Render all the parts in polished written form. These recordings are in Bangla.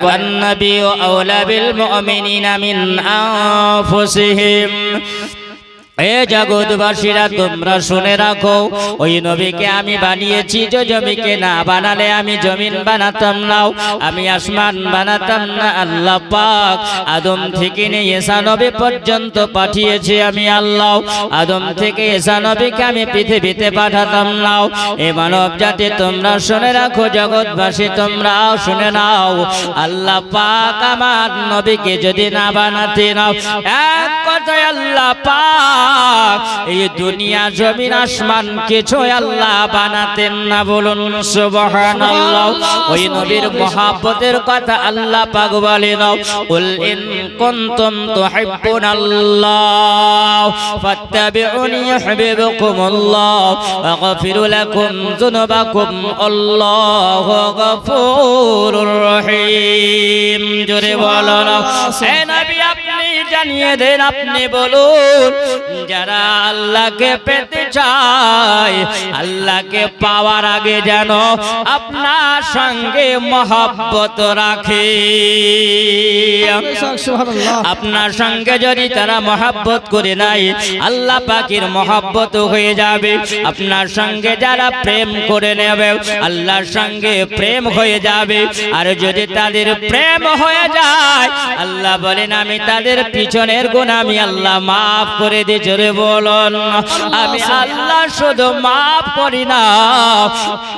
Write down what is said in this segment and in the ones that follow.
والنبي أولى بالمؤمنين من أنفسهم এ জগৎবাসীরা তোমরা শুনে রাখো ওই নবীকে আমি বানিয়েছি যে জমিকে না বানালে আমি জমিন বানাতাম না আমি আসমান বানাতাম না আল্লাহ পাক আদম থেকে নিয়ে ঈসা নবী পর্যন্ত পাঠিয়েছি আমি আল্লাহ আদম থেকে ঈসা নবীকে আমি পৃথিবীতে পাঠাতাম না এ মানব জাতি তোমরা শুনে রাখো জগৎবাসী তোমরা শুনে নাও আল্লাহ পাক আমার নবীকে যদি না বানাতে নাও এক কথায় আল্লাহ পাক এই দুনিয়া জমিন আসমান কিছু আল্লাহ বানাতেন না বলুন সুবহানাল্লাহ ওই নবীর মহব্বতের কথা আল্লাহ পাক বলেন কুল ইন কুনতুম তুহিব্বুনাল্লাহ ফাত্তাবিউনি ইউহিব্বুকুমুল্লাহ ওয়াগফির লাকুম যুনুবাকুম আল্লাহু গফুরুর রহিম জোরে বলুন হে নবী আপনি জানিয়ে দেন আপনি বলুন যারা আল্লাহকে পেতে চায় আল্লাহকে পাওয়ার আগে যেন আপনার সঙ্গে মহব্বত রাখে আপনার সঙ্গে যদি তারা মহব্বত করে নাই আল্লাহ পাকের মহব্বত হয়ে যাবে আপনার সঙ্গে যারা প্রেম করে নেবে আল্লাহর সঙ্গে প্রেম হয়ে যাবে আর যদি তাদের প্রেম হয়ে যায় আল্লাহ বলেন আমি তাদের পিছনের গুনাহ আমি আল্লাহ মাফ করে দিই জোরে বলুন আমি আল্লাহ শুধু মাফ করি না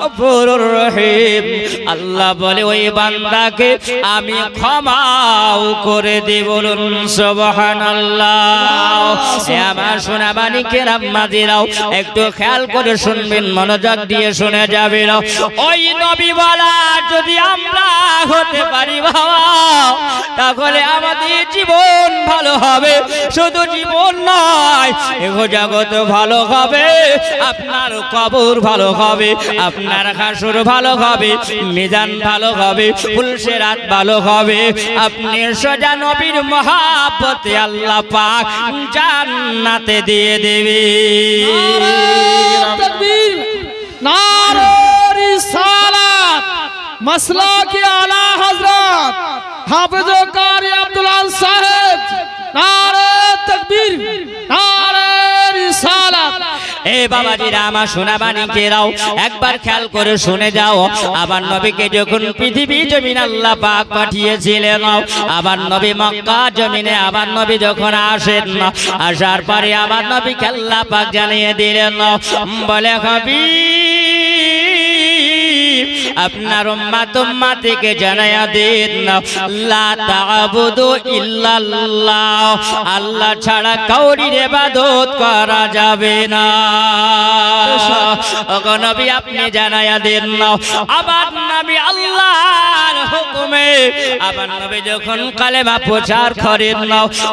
গফুরুর রহিম আল্লাহ বলে ওই বান্দাকে আমি ক্ষমাও করে দিই বলুন সুবহানাল্লাহ এ আমার সোনাবানি কেরাম মাজিরাও একটু খেয়াল করে শুনবেন মনোযোগ দিয়ে শুনে যাবেন ওই নবী বলা যদি আমরা হতে পারি বাবা তাহলে আমাদের জীবন ভালো হবে শুধু জীবন নয় এগো জগৎ ভালো হবে আপনার কবর ভালো হবে আপনার হাসর ভালো হবে মিজান ভালো হবে ফুলসেরাত ভালো হবে আপনি সোজা নবীর মহব্বতে আল্লাহ পাক জান্নাতে দিয়ে দেবে তাকবীর নারে রিসালাত মাসলাকি আলা হযরত হাফেজ কারি আব্দুল আল সাহেব নারে তাকবীর নারে রিসালাত এ বাবাজিরা আমার সোনাবানি কেরাও একবার খেয়াল করে শুনে যাও আবার নবীকে যখন পৃথিবী জমিন আল্লাহ পাক পাঠিয়েছিলেন আবার নবী মক্কা জমিনে আবার নবী যখন আসেন আসার পরে আবার নবীকে আল্লাহ পাক জানিয়ে দিলেন বলে হাবিব আপনার উম্মতকে জানায়া দেন লা তা'বুদু ইল্লাল্লাহ আল্লাহ ছাড়া কাউরির ইবাদত করা যাবে না ওগো নবী আপনি জানায়া দেন আবার নবী আল্লাহর হুকুমে আবার নবী যখন কালেমা প্রচার করেন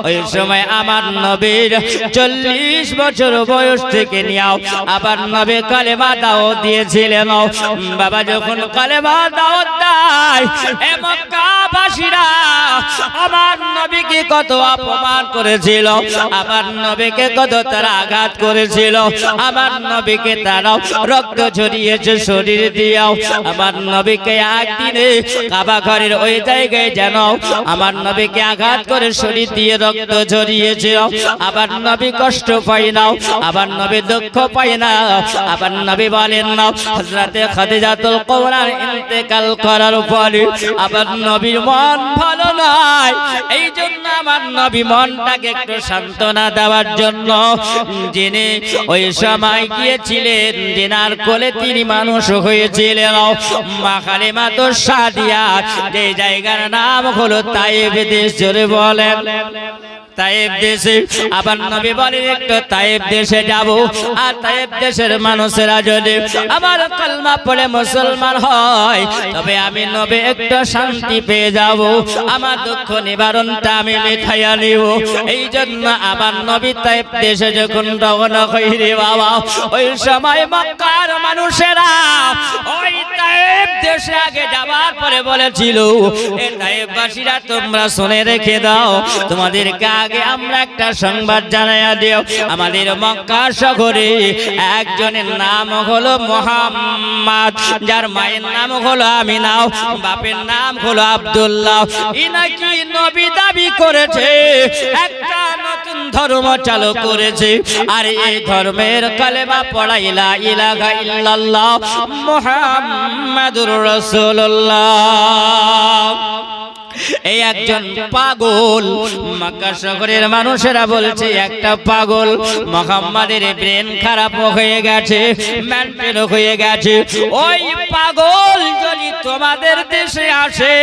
ওই সময় আমার নবীর 40 বছর বয়স থেকে নিয়াও আবার নবী কালেমা দাওয়াত দিয়েছিলেন বাবা যখন কালেমা দাওয়াত দেয় এ মক্কাবাসীরা আমার নবীকে কত অপমান করেছিল আমার নবীকে কত তারা আঘাত করেছিল আমার নবীকে তারা রক্ত ঝরিয়েছে শরীর দিয়েও আমার নবীকে একদিনে কাবা ঘরের ওই জায়গায় যেন আমার নবীকে আঘাত করে শরীর দিয়ে রক্ত ঝরিয়েছে আবার নবী কষ্ট পায় না আবার নবী দুঃখ পায় না আবার নবী বলেন না হযরতে খাদিজাতুল কুবরার ইন্তেকাল করার পরে আবার নবীর মন ভালো নয় এই জন্য আমার নবী মনটাকে একটু সান্ত্বনা দেওয়ার জন্য যিনি ওই সময় গিয়েছিলেন যিনার কোলে তিনি মানুষ হয়েছিলেন মা খালিমা তো সাদিয়া যে জায়গার নাম হলো তায়েব দেশ জোরে বলেন তায়েব দেশে আবার নবী বলেন একটু তায়েব দেশে যাব আর তায়েব দেশের মানুষেরা যদি আমার কালমা পড়ে মুসলমান হয় তবে আমি নবী একটু শান্তি পেয়ে যাব আমার দুঃখ নিবারণটা আমি মিঠাইয়া নিব এই জন্য আমার নবী তায়েব দেশে যখন রওনা হইরে বাবা ওই সময় মক্কার মানুষেরা ওই তায়েব দেশে আগে যাবার পরে বলেছিল এ তায়েববাসীরা তোমরা শুনে রেখে দাও তোমাদেরকে আগে আমরা একটা সংবাদ জানাইয়া দিও। আমাদের মক্কা শহরে একজনের নাম হলো মুহাম্মদ, যার মায়ের নাম হলো আমিনা, বাপের নাম হলো আব্দুল্লাহ। ইনাকি নবী দাবি করেছে, একটা নতুন ধর্ম চালু করেছে, আর এই ধর্মের কালেমা পড়া লা ইলাহা ইল্লাল্লাহ মুহাম্মাদুর রাসূলুল্লাহ। এই একজন পাগল, মক্কা শহরের মানুষেরা বলছে একটা পাগল। মুহাম্মাদের ব্রেন খারাপ হয়ে গেছে, মেন্টাল হয়ে গেছে। ওই পাগল যদি তোমাদের দেশে আসে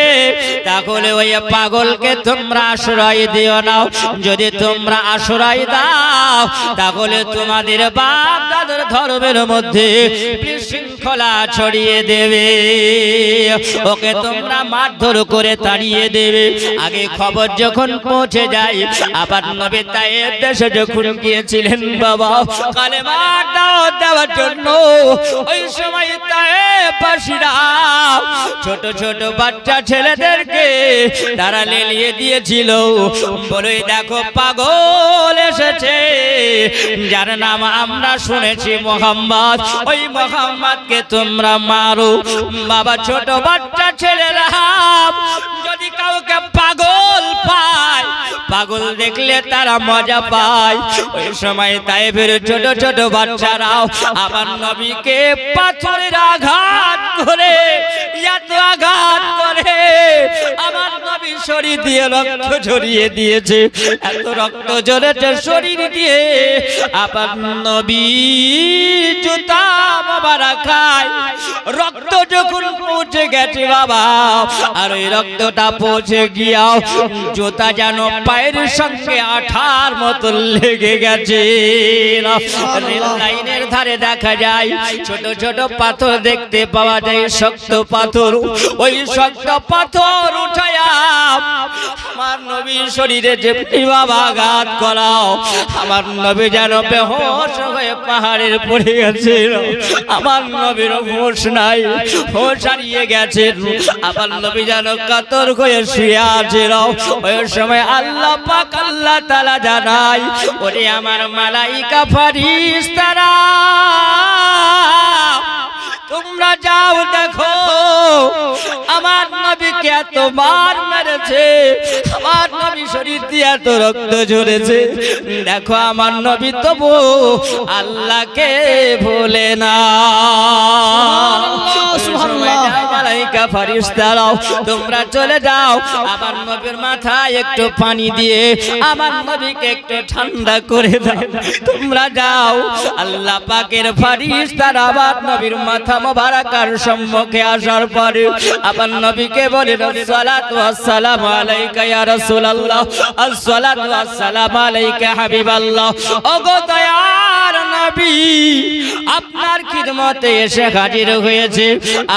তাহলে ওই পাগলকে তোমরা আশ্রয় দিও না। যদি তোমরা আশ্রয় দাও তাহলে তোমাদের বাপ দাদার ধর্মের মধ্যে বিশৃঙ্খলা ছড়িয়ে দেবে, ওকে তোমরা মারধর করে তাড়িয়ে দেবে। আগে খবর যখন পৌঁছে যায়, আবার নবী তায়েব দেশে যখন গিয়েছিলেন বাবা কালেমা দাওয়াত দেওয়ার জন্য, ওই সময় তায়েববাসীরা ছোট ছোট বাচ্চা ছেলেদেরকে তারা লেলিয়ে দিয়েছিল, বলে দেখো পাগল এসেছে, যার নাম আমরা শুনেছি মুহাম্মদ, ওই মুহাম্মদকে তোমরা মারো। বাবা ছোট বাচ্চা ছেলেরা যদি কাউকে পাগল পায়, পাগল দেখলে তারা মজা পায়। ওই সময় তায়েফের ছোট ছোট বাচ্চারাও আমার নবীকে পাথরের আঘাত করে, এত আঘাত করে আমার নবী শরীর দিয়ে রক্ত ঝরিয়ে দিয়েছে, এত রক্ত ঝরেছে শরীর দিয়ে। আমার নবী জুতা মোবারক খায়, রক্ত যখন পৌঁছে গেছে বাবা, আর ওই রক্তটা পৌঁছে গিয়াও জুতা যেন পায়ের সঙ্গে আঠার মতো লেগে গেছে। রেল লাইনের ধারে দেখা যায় ছোট ছোট পাথর দেখতে পাওয়া যায়, শক্ত পাথর। ওই শক্ত পাথর উঠায়া আমার নবীর শরীরে যে বাবা আঘাত করাও, আমার নবী যেন বেহোশ হয়ে পাহাড়ের পড়ে গেছে। আমার নবীর হোশ নাই, হোশ হারিয়ে গেছে। আমার নবী যেন কাতর হয়ে শুয়ে আছে। ওই সময় আল্লাহ পাক আল্লাহ তাআলা জানাই, ওরে আমার মালাইকা ফেরেশতারা তোমরা যাও দেখো আমার নবীকে এত মার মেরেছে, আমার নবী শরীর দিয়ে এত রক্ত ঝরেছে, দেখো আমার নবী তবু আল্লাহকে ভোলে না। মালাইকা ফেরেশতারাও তোমরা চলে যাও, আমার নবীর মাথায় একটু পানি দিয়ে আমার নবীকে একটু ঠান্ডা করে দাও। তোমরা যাও, আল্লাহ পাকের ফেরেশতারা আমার নবীর মাথা মোবারকার সম্মুখে আসার পরে আমার নবীকে বলে আসসালাতু ওয়াসসালামু আলাইকা ইয়া রাসূলুল্লাহ, আসসালাতু ওয়াসসালামু আলাইকা হাবিবাল্লাহ। ওগো দয়ার নবী, আপনার খিদমতে এসে হাজির হয়েছে,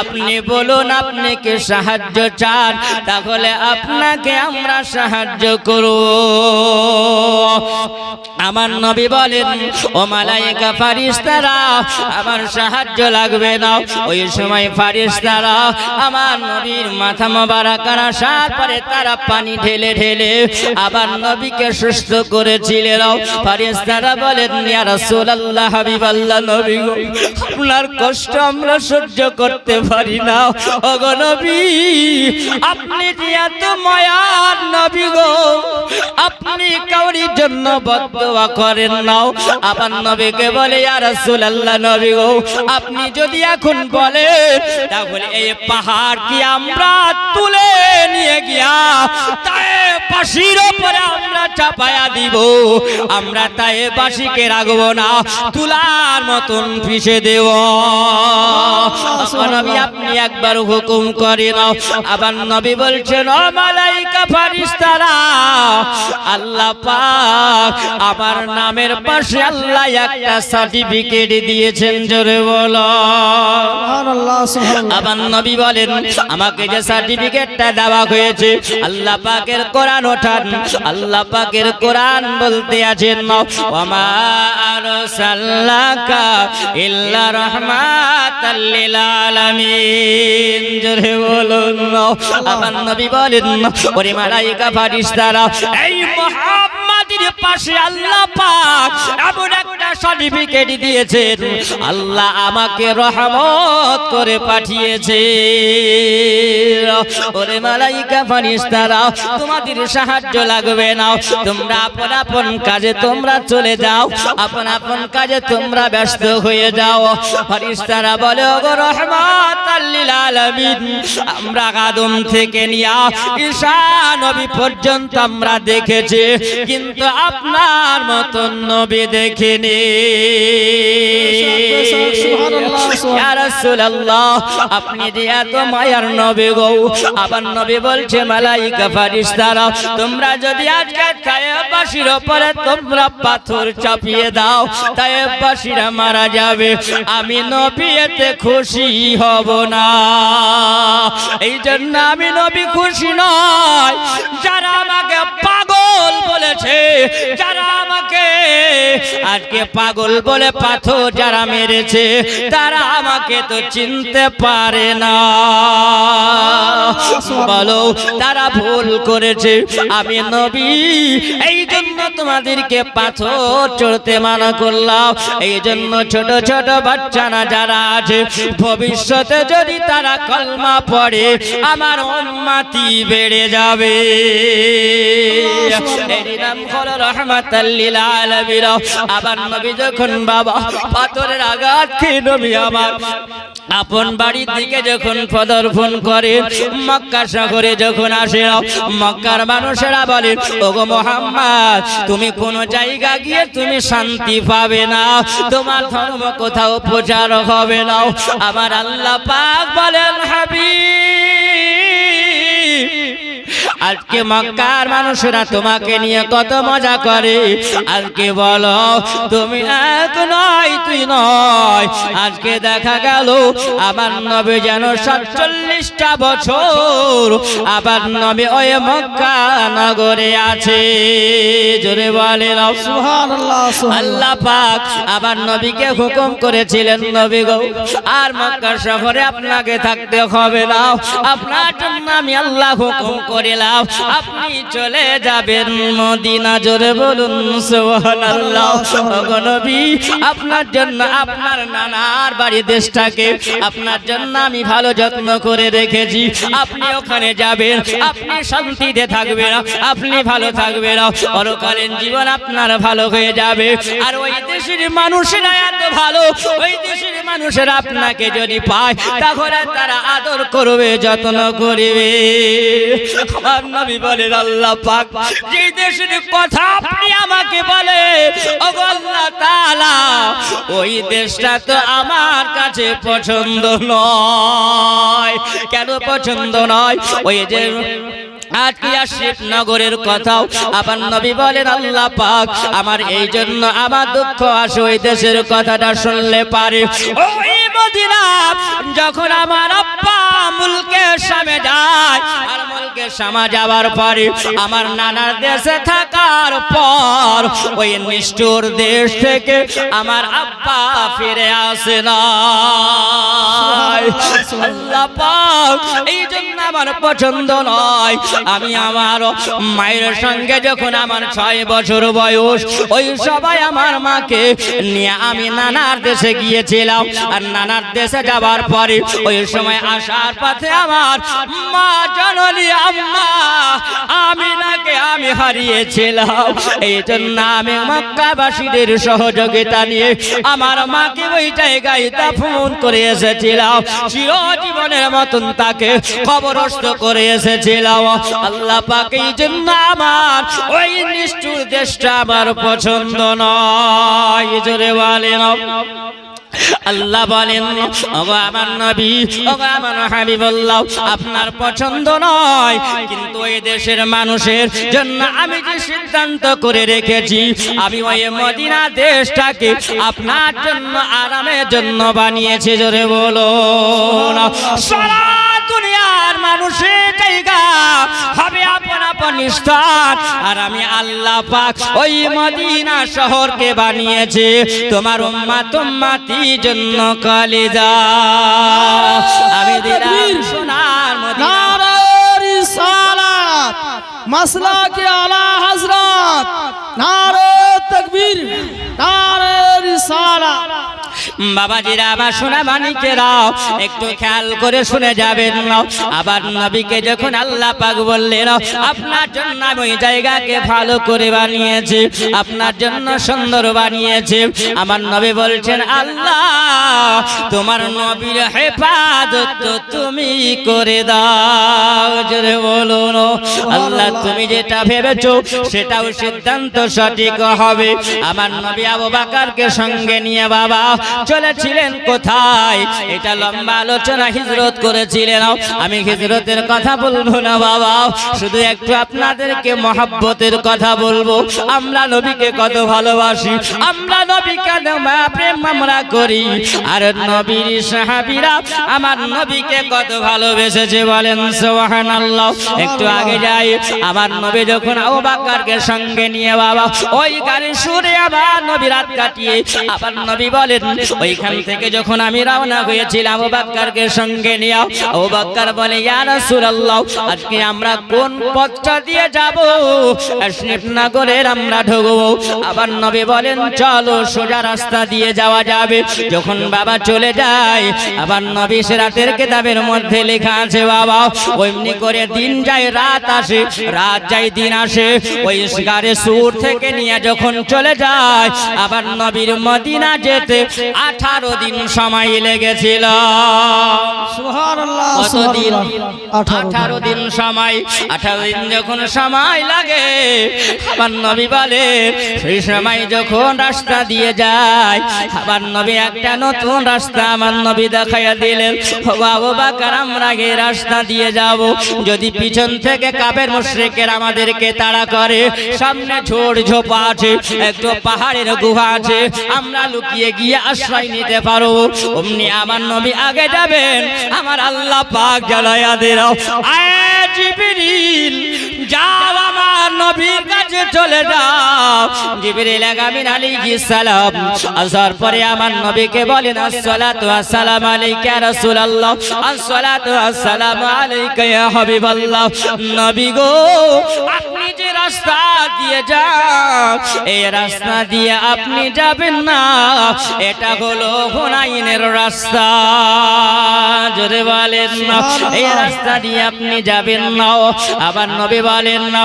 আপনি বলুন আপনি কি সাহায্য চান, তাহলে আপনাকে আমরা সাহায্য করব। আমার নবী বলেন, ও মালাইকা ফেরেশতারা আমার সাহায্য লাগবে না। ওই সময় ফেরেশতারা আমার নবীর মাথা মোবারক আসার পরে তারা পানি ঢেলে ঢেলে আবার নবীকে সুস্থ করেছিলেন। ফেরেশতারা বলেন, ইয়া রাসূলুল্লাহ হাবিবাল্লাহ নবী গো, আপনার কষ্ট আমরা সহ্য করতে পারি না। ওগো নবী, আপনি যে এত মায়ার নবী গো, আপনি কাউরির জন্য বদদোয়া করেন না। আবার নবীকে বলে, ইয়া রাসূলুল্লাহ নবী গো, আপনি যদি এখন বলেন তাহলে এই পাহাড় কি আমরা তুলে নিয়ে গিয়া তায়েফবাসীর উপরে আমরা চাপায়া দিব, আমরা তায়েফবাসীকে রাখবো না, তুলার মতন পিষে দেব। নবী আপনি একবার হুকুম করেন। আবার নবী বলছেন, ও মালাইকা ফেরেশতারা, আল্লাহ পাক আমার নামের পাশে আল্লাহ একটা সার্টিফিকেট দিয়েছেন, জোরে বলো সুবহানাল্লাহ সুবহানাল্লাহ। আবার নবী বলেন, আমাকে যে সার্টিফিকেটটা দেওয়া হয়েছে আল্লাহ পাকের কোরআন ওঠান, আল্লাহ পাকের কোরআন বলতে আছেন, ওয়া মা আরসালনাকা ইল্লা রাহমাতাল লিল আলামিন, জোরে বলুন। আবার নবী বলেন, ওরে মালাইকা ফেরেশতারা, এই মুহাম্মদ নবীর পাশে আল্লাহ পাক এমন একটা সার্টিফিকেট দিয়েছেন, আল্লাহ আমাকে রহমত করে পাঠিয়েছে। ওরে মালাইকা ফেরেশতারা, তোমাদের সাহায্য লাগবে না, তোমরা আপন আপন কাজে তোমরা চলে যাও, আপন আপন কাজে তোমরা ব্যস্ত হয়ে যাও। ফেরেশতারা বলে, ওগো রহমাতাল লিল আলামিন, আমরা আদম থেকে নিয়ে ঈসা নবী পর্যন্ত আমরা দেখেছি, কিন্তু আপনার মতন নবী দেখিনি। ইয়া রাসূলুল্লাহ, আপনি যে এত মায়ার নবী গো। আবার নবী বলছে, মালাইকা ফেরেশতারা, তোমরা যদি আজকে তায়েফবাসীর উপরে তোমরা পাথর চাপিয়ে দাও, তায়েফবাসীরা মারা যাবে, আমি নবী এতে খুশি হব না। এই জন্য আমি নবী খুশি নয়। যারা আমাকে পাগল বলেছে, যারা আমাকে আজকে পাগল বলে পাথর যারা মেরেছে, তারা আমাকে তো চিনতে পারে না। বলো, তারা ভুল করেছে, আমি নবী এই জন্য তোমাদেরকে পাথর চড়তে মানা করলাম। এই জন্য ছোট ছোট বাচ্চারা যারা আছে, ভবিষ্যতে যদি তারা কলমা পড়ে, আমার উম্মতি বেড়ে যাবে। এর নাম হলো রহমাতাল লিল আলামিন। আবার নবী যখন বাবা পাথরের আঘাত খেয়ে নবী আমার আপন বাড়ির দিকে যখন পদার্পণ করে, মক্কা শহরে যখন আসে, মক্কার মানুষেরা বলে, ওগো মুহাম্মদ, তুমি কোন জায়গা গিয়ে তুমি শান্তি পাবে না, তোমার ধর্ম কোথাও প্রচার হবে না। আমার আল্লাহ পাক বলেন, হাবিব, আজকে মক্কার মানুষরা তোমাকে নিয়ে কত মজা করে, আজকে বলো তুমি এক নয় তুই নয়। আজকে দেখা গেল আমার নবী যেন ৪৭টা বছর আবার নবী ওই মক্কা নগরে আছে। জোরে বলেন সুবহানাল্লাহ। আল্লাহ পাক আবার নবীকে হুকুম করেছিলেন, নবী গো, আর মক্কা শহরে আপনাকে থাকতে হবে না, আপনার জন্য আমি আল্লাহ হুকুম করিলাম, আপনি চলে যাবেন মদিনা। জোরে বলুন সুবহানাল্লাহ। ওগো নবী, আপনার জন্য আপনার নানার বাড়ি দেশটাকে আপনার জন্য আমি ভালো যত্ন করে রেখেছি, আপনি ওখানে যাবেন, আপনি শান্তিতে থাকবেন, আপনি ভালো থাকবেন, পরকালীন জীবন আপনার ভালো হয়ে যাবে। আর ওই দেশের মানুষেরা এত ভালো, ওই দেশের মানুষেরা আপনাকে যদি পায়, তাহলে তারা আদর করবে, যত্ন করবে। আমার নবী বলেন, আল্লাহ পাক যে দেশের কথা আপনি আমাকে বলে, ওগো আল্লাহ তাআলা, ওই দেশটা তো আমার কাছে পছন্দ নয়। কেন পছন্দ নয়? ওই যে আকিয়া শিবনগরের কথাও আবার নবী বলেন, আল্লাহ পাক আমার এই জন্য আমার দুঃখ আসে ওই দেশের কথাটা শুনলে পারে। ওই মদিনা যখন আমার আব্বা মুলকে শামে যায়, আর মুলকে শামা যাওয়ার পরে আমার নানার দেশে থাকার পর ওই নিষ্ঠুর দেশ থেকে আমার আব্বা ফিরে আসে না। আল্লাহ পাক এই জন্য আমার পছন্দ নয়। আমি আমার মায়ের সঙ্গে যখন আমার ৬ বছর বয়স, ওই সবাই আমার মাকে নিয়ে আমি নানার দেশে গিয়েছিলাম। আর নানার দেশে যাবার পরে ওই সময় আসার পথে আমার মা জননী আম্মা আমিনাকে আমি হারিয়েছিলাম। এই জন্য আমি মক্কাবাসীদের সহযোগিতা নিয়ে আমার মাকে ওই জায়গায় দাফন করে এসেছিলাম, চিরজীবনের মতন তাকে কবরস্থ করে এসেছিলাম। আল্লাহ পাক এই জন্য আমার ওই নিষ্ঠুর দেশটা আমার পছন্দ নয়। জোরে বলেন আল্লাহ বলেন, ওগো আমার নবী, ওগো আমার হাবিবুল্লাহ, আপনার পছন্দ নয়, কিন্তু ওই দেশের মানুষের জন্য আমি যে সিদ্ধান্ত করে রেখেছি, আমি ওই মদিনা দেশটাকে আপনার জন্য আরামের জন্য বানিয়েছি। জোরে বলো, সারা দুনিয়ার মানুষের জায়গা হবে আপন আপন স্থান, আর আমি আল্লাহ পাক ওই মদিনা শহরকে বানিয়েছি তোমার উম্মত উম্মতির জন্য কলিজা। আমি দিলাম সোনার মদিনা। নারে রিসালাত, मसला के आला हजरत नारे तकबीर नारे रिसाला বাবাজিরা আমার সোনা মানিকেরাও একটু খেয়াল করে শুনে যাবেন না আবার নবীকে যখন আল্লাহ পাক বললেন আপনার জন্য আমি ওই জায়গাকে ভালো করে বানিয়েছি আপনার জন্য সুন্দর বানিয়েছি আমার নবী বলছেন আল্লাহ তোমার নবীর হেফাজত তো তুমি করে দাও জোরে বলুন আল্লাহ তুমি যেটা ভেবেছো সেটাও সিদ্ধান্ত সঠিক হবে আমার নবী আবু বকরকে সঙ্গে নিয়ে বাবা চলেছিলেন কোথায় এটা লম্বা আলোচনা হিজরত করেছিলেন আমি হিজরতের কথা বলবো না বাবা শুধু একটু আপনাদেরকে মহব্বতের কথা বলবো আমরা নবীকে কত ভালোবাসি আমরা নবীকে প্রেম আমরা করি আর নবীর সাহাবীরা আমার নবীকে কত ভালোবেসেছে বলেন সুবহানাল্লাহ একটু আগে যাই আমার নবী যখন আবু বকরকে সঙ্গে নিয়ে বাবা ওই গাড়ি সুরে আবার নবী রাত কাটিয়ে আবার নবী বলেন ওইখান থেকে যখন আমি রওনা হয়েছিলাম আবু বকরকে সঙ্গে নিয়ে আবু বকর বলে ইয়া রাসূলুল্লাহ আজকে আমরা কোন পথটা দিয়ে যাব আসনিফ নগরের আমরা ঢুকবো আবার নবী বলেন চলো সোজা রাস্তা দিয়ে যাওয়া যাবে যখন বাবা চলে যায় আবার নবী সে রাতের কিতাবের মধ্যে লেখা আছে বাবা ওইমনি করে দিন যায় রাত আসে রাত যায় দিন আসে ওই গাড়ি সুর থেকে নিয়ে যখন চলে যায় আবার নবীর মদিনা যেতে 18 দিন সময় লেগেছিল সুবহানাল্লাহ কতদিন 18 দিন সময় 18 দিন যখন সময় লাগে আমার নবী বলে সেই সময় যখন রাস্তা দিয়ে যায় আমার নবী একটা নতুন রাস্তা আমার নবী দেখাইয়া দিলেন আবু বকর আমরা এই রাস্তা দিয়ে যাব যদি পিছন থেকে কাফের মুশরিকের আমাদেরকে তাড়া করে সামনে ঝোড় ঝোপা আছে একটু পাহাড়ের গুহা আছে আমরা লুকিয়ে গিয়ে আশ্রয় নিতে পারবো অমনি আমার নবী আগে যাবেন আমার আল্লাহ পাক জ্বালায়া দিলো আয় জিবরিল যাও আমার নবীর কাছে চলে যাও জিবরিল আমিন আলাইহিস সালাম আসার পরে আমার নবীকে বলেন আসসালাতু আসসালামু আলাইকা ইয়া রাসূলুল্লাহ আসসালাতু আসসালামু আলাইকা ইয়া হাবিবাল্লাহ নবী গো আপনি যে রাস্তা দিয়ে যান এই রাস্তা দিয়ে আপনি যাবেন না এটা হলো হুনাইনের রাস্তা জোরে বলেন না এই রাস্তা দিয়ে আপনি যাবেন না আবার নবী বলেন না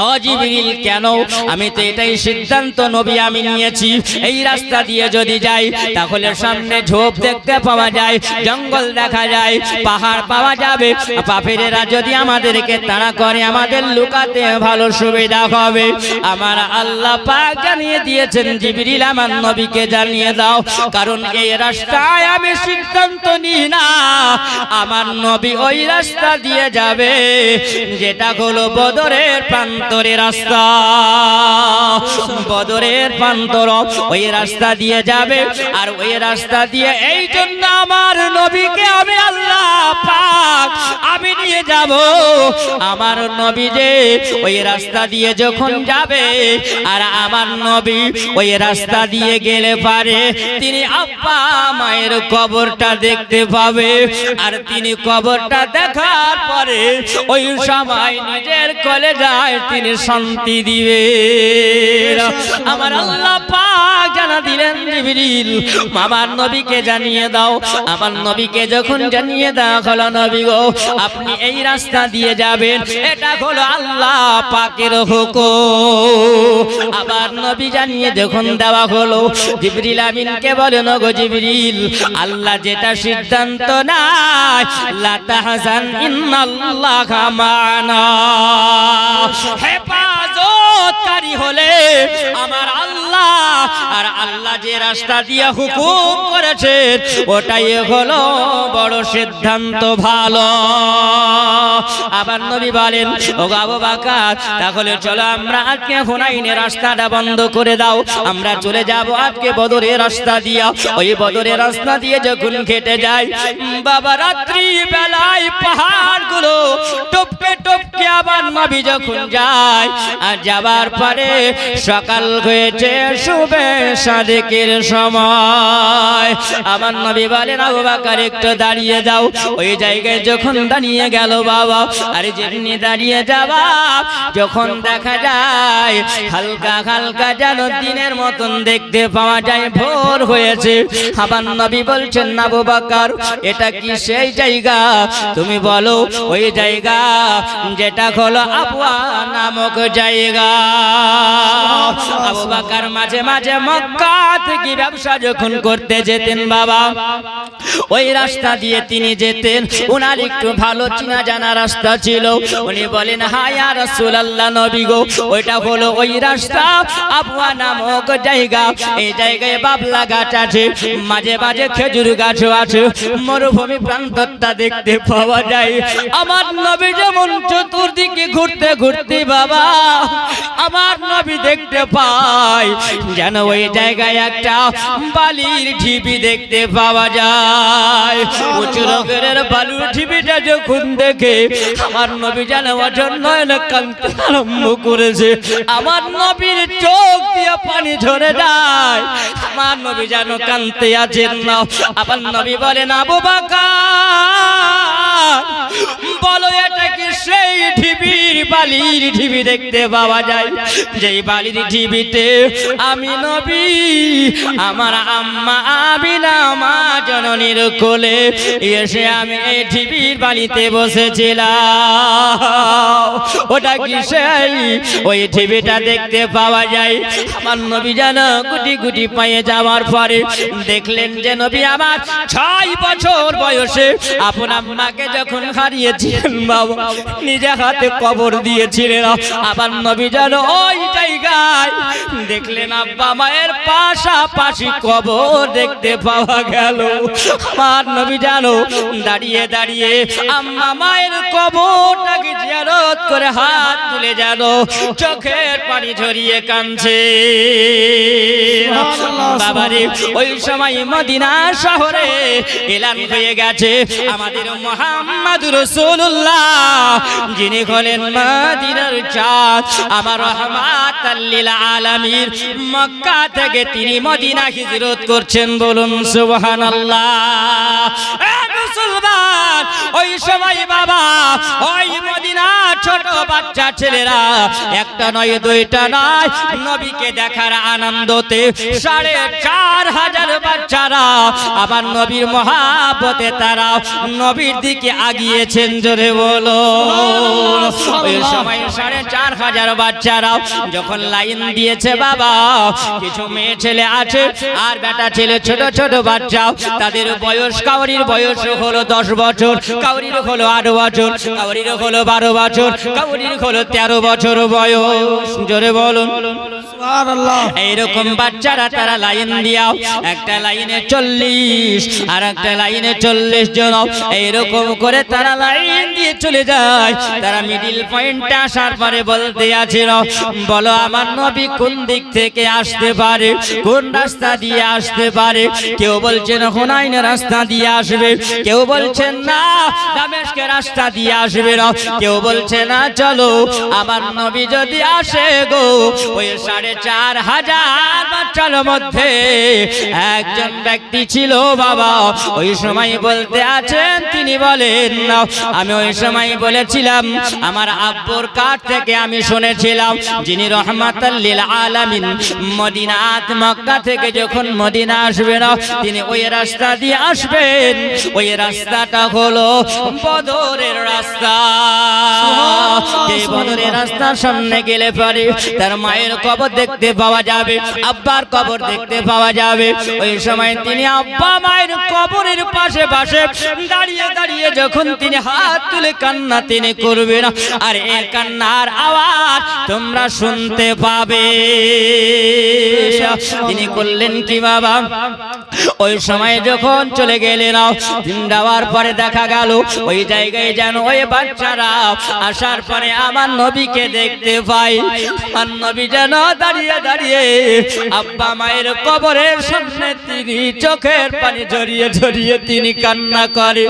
ও জিবরিল কেন আমি তো এটাই সিদ্ধান্ত নবী আমি নিয়েছি এই রাস্তা দিয়ে যদি যাই তাহলে সামনে ঝোপ দেখতে পাওয়া যায় জঙ্গল দেখা যায় পাহাড় পাওয়া যাবে কাফেরেরা যদি আমাদেরকে তাড়া করে আমাদের লুকাতে ভালো সুবিধা হবে আমার আল্লাহ পাক জানিয়ে দিয়েছেন জিবরিল আমার নবীকে জানিয়ে দাও কারণ এই রাস্তায় আমি সিদ্ধান্ত নিই না আমার নবী ওই রাস্তা দিয়ে যাবে যেটা হলো বদরের প্রান্তরে রাস্তা বদরের প্রান্তর ওই রাস্তা দিয়ে যাবে আর ওই রাস্তা দিয়ে এই জন্য আমার নবীকে আমি আল্লাহ পাক আমি নিয়ে যাব আমার নবী যে ওই রাস্তা দিয়ে যখন যাবে আর আমার নবী ওই রাস্তা দিয়ে গেলে পারে তিনি আব্বা মায়ের কবরটা দেখতে পাবে আর তিনি কবরটা দেখার পরে ওই সময় নিজের কলেজায় তিনি শান্তি দিবে আমার আল্লাহ পাক জানা দিলেন জিবরিল আমার নবীকে জানিয়ে দাও আমার নবীকে যখন জানিয়ে দাও হলো নবী গো আপনি এই রাস্তা দিয়ে যাবেন এটা হলো আল্লাহ পাকের হুকুম আবার নবী জানিয়ে যখন দেওয়া হলো জিবরিল আমিনকে বলেন গো জিবরিল আল্লাহ যেটা সিদ্ধান্ত নাই লা তাহজান ইন্নাল্লাহা মা'ানা হেফাজতকারী হলে আমার আল্লাহ আর আল্লাহ যে রাস্তা দিয়ে হুকুম করেছেন ওটাই হলো বড় সিদ্ধান্ত ভালো আবার নবী বলেন ও আবু বকর তাহলে চলো আমরা আজকে হুনাইনের রাস্তাটা বন্ধ করে দাও আমরা চলে যাব আজকে বদরের রাস্তা দিয়ে ওই বদরের রাস্তা দিয়ে যখন কেটে যায় বাবা রাত্রি বেলায় পাহাড়গুলো টপকে টপকে আবার নবী যখন যায় আর যাবার পরে সকাল হয়েছে শুভে সাদে টেকের সময় আমার নবী বলেন আবু বকর একটু দাঁড়িয়ে যাও। ওই জায়গায় যখন দাঁড়িয়ে গেল বাবা, আর যেমনি দাঁড়িয়ে যাবা যখন দেখা যায় হালকা হালকা যেন দিনের মতন দেখতে পাওয়া যায়, ভোর হয়েছে। আমার নবী বলছেন আবু বকর এটা কি সেই জায়গা? তুমি বলো ওই জায়গা যেটা হলো আবওয়া নামক জায়গা। আবু বকর মাঝে মাঝে মক্কা থেকে ব্যবসা যখন করতে যেতেন বাবা, ওই রাস্তা দিয়ে তিনি যেতেন। ওনার একটু ভালো চিনা জানা রাস্তা ছিল। উনি বলেন হ্যাঁ ইয়া রাসূলুল্লাহ নবী গো, ওইটা হলো ওই রাস্তা আবওয়া নামক জায়গা। এই জায়গায় বাবলা গাছ আছে, মাঝে মাঝে খেজুর গাছও আছে, মরুভূমি প্রান্তটা দেখতে পাওয়া যায়। আমার নবী যেমন চতুর্দিকে ঘুরতে ঘুরতে বাবা আমার নবী দেখতে পায় যেন ওই জায়গায় একটা বালির ঢিবি দেখতে পাওয়া যায়। উঁচু রকমের বালুর ঢিবিটা যখন দেখে আমার নবী যেন অজন্ময় কাঁদতে আরম্ভ করেছে। আমার নবীর চোখ দিয়ে পানি ঝরে যায়। আমার নবী যেন কাঁদতে আছেন না। আমার নবী বলেন আবু বকর বলো এটা কি সেই ঢিবির বালির ঢিবি দেখতে পাওয়া যায় যেই বালির ঢিবিতে আমি নবী আমার আম্মা আমিনা মা জননীর কোলে এসে আমি এই ঢিবির বালিতে বসেছিলাম? ওটা কি সেই ওই ঢিবিটা দেখতে পাওয়া যায়? আমার নবী যেন গুটি গুটি পায়ে যাওয়ার পরে দেখলেন যে নবী আমার 6 বছর বয়সে আপন আম্মাকে যখন হারিয়েছিলেন বাবা, নিজে হাতে কবর দিয়েছিলেন। আবার নবী যেন ওই জায়গায় দেখলেন আব্বা মায়ের পাশাপাশি কবর দেখতে পাওয়া গেল। আমার নবী যেন দাঁড়িয়ে দাঁড়িয়ে আম্মা মায়ের কবরটাকে জিয়ারত করে হাত তুলে যেন চোখের পানি ঝরিয়ে কাঁদছে। বাবারে ওই সময় মদিনা শহরে এলান হয়ে গেছে আমাদের মুহাম্মদুর রাসূলুল্লাহ যিনি হলেন মদিনার চাঁদ, আমার রাহমাতাল লিল আলামিন। মক্কা থেকে তিনি মদিনা হিজরত করছেন, বলুন সুবহানাল্লাহ। মুসলমান ওই সময় বাবা ওই মদিনা ছোট বাচ্চা ছেলেরা একটা নয় দুইটা নয় নবীকে দেখার আনন্দতে 4500 বাচ্চারা আবার নবীর মহাব্বতে তারা নবীর দিকে আগিয়েছেন। জোরে বলো। ওই সময় 4500 বাচ্চারা যখন লাইন দিয়েছে বাবা, কিছু মেয়ে ছেলে আছে আর বেটা ছেলে ছোট ছোট বাচ্চা, তাদের বয়স কাউরির বয়স হলো 10 বছর, কাউরির হলো 8 বছর, কাউরির হলো 12 বছর, কাউরির হলো 13 বছর বয়স। জোরে বলুন সুবহানাল্লাহ। এইরকম বাচ্চারা তারা লাইন দিয়াও, একটা লাইনে 40 আর একটা লাইনে 40 জন, এইরকম করে তারা লাইন দিয়ে চলে যায়। তারা মিডিল পয়েন্টে আসার পরে বলতে আছে বলো আমার নবী কোন দিক থেকে আসতে পারে, কোন রাস্তা দিয়ে আসতে পারে? কেউ বলছেন হুনাইনের রাস্তা দিয়ে আসবে, কেউ বলছেন না দামেস্কের রাস্তা দিয়ে আসবে না, কেউ বলছে না চলো আমার নবী যদি আসে গো ওই 4500 বাচ্চার মধ্যে একজন ব্যক্তি ছিল বাবা ওই সময় বলতে আছেন, তিনি বলেন আমি ওই সময় বলেছিলাম আমার আব্বুর কাছ থেকে আমি শুনেছিলাম যিনি রহমাতাল লিল আলামিন মদিনাত মক্কা থেকে যখন মদিনা আসবেন তিনি ওই রাস্তা দিয়ে আসবেন। ওই রাস্তাটা হলো বদরের রাস্তা। এই বদরের রাস্তার সামনে গেলে পরে তার মায়ের কবর দেখতে পাওয়া যাবে, আব্বার কবর দেখতে পাওয়া যাবে। ওই সময় তিনি আব্বা মায়ের কবরের পাশে পাশে দাঁড়িয়ে দাঁড়িয়ে যখন তিনি হাত তুলে কান্না তিনি করবেন, আর এই কান্নার আওয়াজ তোমরা শুনতে পাবে। তিনি করলেন কি বাবা, ওই সময় যখন চলে গেলেন তিনটা যাওয়ার পরে দেখা গেল ওই জায়গায় যেন ওই বাচ্চারা আসার পরে আমার নবীকে দেখতে পাই। আমার নবী যেন দাঁড়িয়ে দাঁড়িয়ে আব্বা মায়ের কবরের সামনে তিনি চোখের পানি ঝরিয়ে ঝরিয়ে তিনি কান্না করে।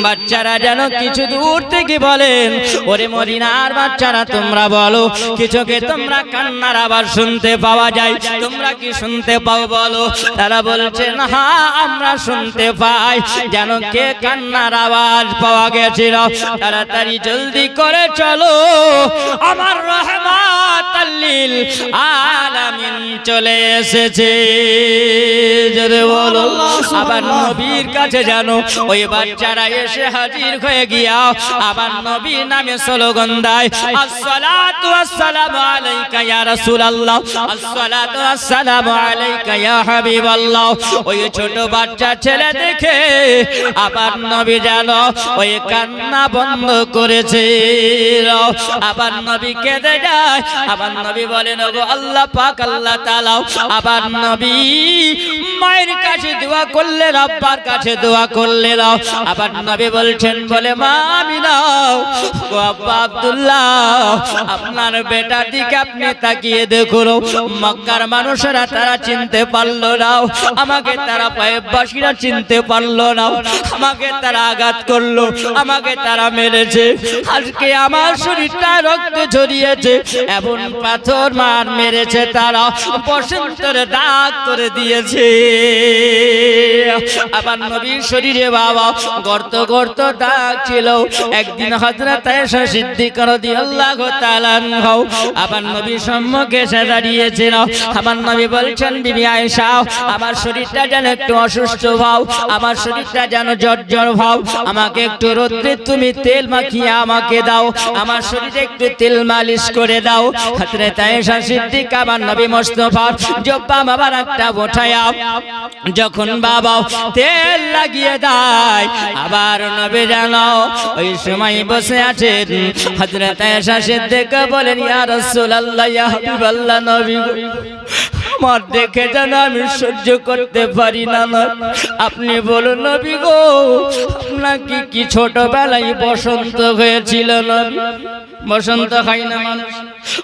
বাচ্চারা যেন কিছু দূর থেকে বলেন, ওরে মদিনার বাচ্চারা তোমরা বলো কিছুকে তোমরা কান্নার আবার শুনতে পাওয়া যায়, তোমরা কি শুনতে পাও বলো? তারা বলছেন হ্যাঁ আমরা শুনতে পাই, যেন কে কান্নার আওয়াজ পাওয়া গেছিল। তাড়াতাড়ি জলদি করে চলো, আমার রাহমাতাল লিল আলামিন চলে এসেছে। যদি বলো আবার নবীর কাছে জানো ওই বাচ্চারা এসে হাজির হয়ে গিয়া আবার নবীর নামে স্লোগান দেয়, আসসালাতু ওয়াসসালামু আলাইকা ইয়া রাসূলুল্লাহ, আসসালাতু ওয়াসসালামু আলাইকা ইয়া হাবিবাল্লাহ। ওই ছোট বাচ্চা ছেলে দেখে আবার নবী জানো ওই কান্না বন্ধ করেছে। আবার নবী কেঁদে যায়। আবার নবী বলেন ওগো আল্লাহ পাক আল্লাহ তাআলা, আবার নবী মায়ের কাছে দোয়া করলেন, আব্বার কাছে দোয়া করলেন। আবার নবী বলছেন বলে মা আমিনা ও আব্বা আব্দুল্লাহ, আপনার বেটার দিকে আপনি তাকিয়ে দেখুন, মক্কার মানুষেরা তারা চিনতে পারলো না, আমাকে তারা পায়েবাসীরা চিনতে পারলো না, আমাকে তারা আঘাত করলো, আমাকে তারা মেরেছে, আজকে আমার শরীরটা রক্ত ঝরিয়েছে, এমন পাথর মার মেরেছে, তারা বসন্তের দাগ করে দিয়েছে। আবার নবীর শরীরে বাবা গর্ত গর্ত দাগ ছিল। একদিন হযরত আয়েশা সিদ্দিকা রাদিয়াল্লাহু তাআলা আনহা আবার নবীর সম্মুখে এসে দাঁড়িয়েছিল। আবার নবী বলছেন বিবি আয়েশা, আমার শরীরটা যেন একটু অসুস্থ ভাব, আমার শরীরটা যেন জ্বর ভাব, আমাকে একটু রোদ্রে তুমি তেল মাখিয়ে আমাকে দাও, আমার শরীরে একটু তেল মালিশ করে দাও। হযরত আয়েশা সিদ্দিকা আবার নবী মুস্তাফার জব্বা বাবার একটা উঠায়া যখন বাবা তেল লাগিয়ে দেয়, আবার নবী জানো ওই সময় বসে আছেন। হযরত আয়েশা সিদ্দিকা বলেন ইয়া রাসূলুল্লাহ ইয়া হাবিবাল্লাহ, নবী আমার দেখে যেন আমি সহ্য করতে পারি না, আপনি বলুন নবী গো আপনাকে কি ছোটবেলায় বসন্ত হয়েছিল? নবী বসন্ত হয় না মানুষ,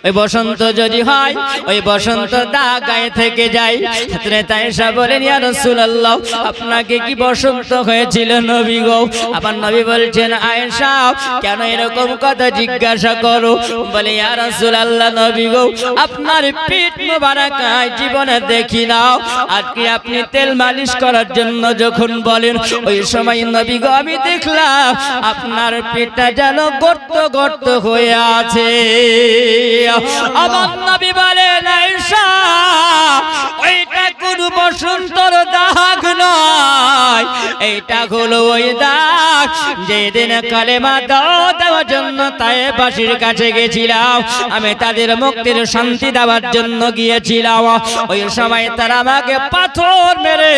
ওই বসন্ত যদি হয় ওই বসন্ত দাগ গায়ে থেকে যায়। হযরত আয়েশা বলেন ইয়া রাসূলুল্লাহ আপনাকে কি বসন্ত হয়েছিল নবী গো? আবার নবী বলছেন আয়েশা কেন এরকম কথা জিজ্ঞাসা করো? বলে ইয়া রাসূলুল্লাহ নবী গো আপনার পিঠ মোবারক জীবনে দেখি না, আজকে আপনি তেল মালিশ করার জন্য যখন বলেন ওই সময় নবী গো আমি দেখলাম আপনার পিঠটা যেন গর্ত গর্ত হয়ে আছে। আমার নবী বলেন আয়েশা ওইটা কোন বসন্তর দাগ নয়, এইটা হলো ওই দাগ যেদিন কালেমা দেওয়ার জন্য তায়েফবাসীর কাছে গেছিলাম, আমি তাদের মুক্তির শান্তি দেওয়ার জন্য গিয়েছিলাম। ওই সময় তারা আমাকে পাথর মেরে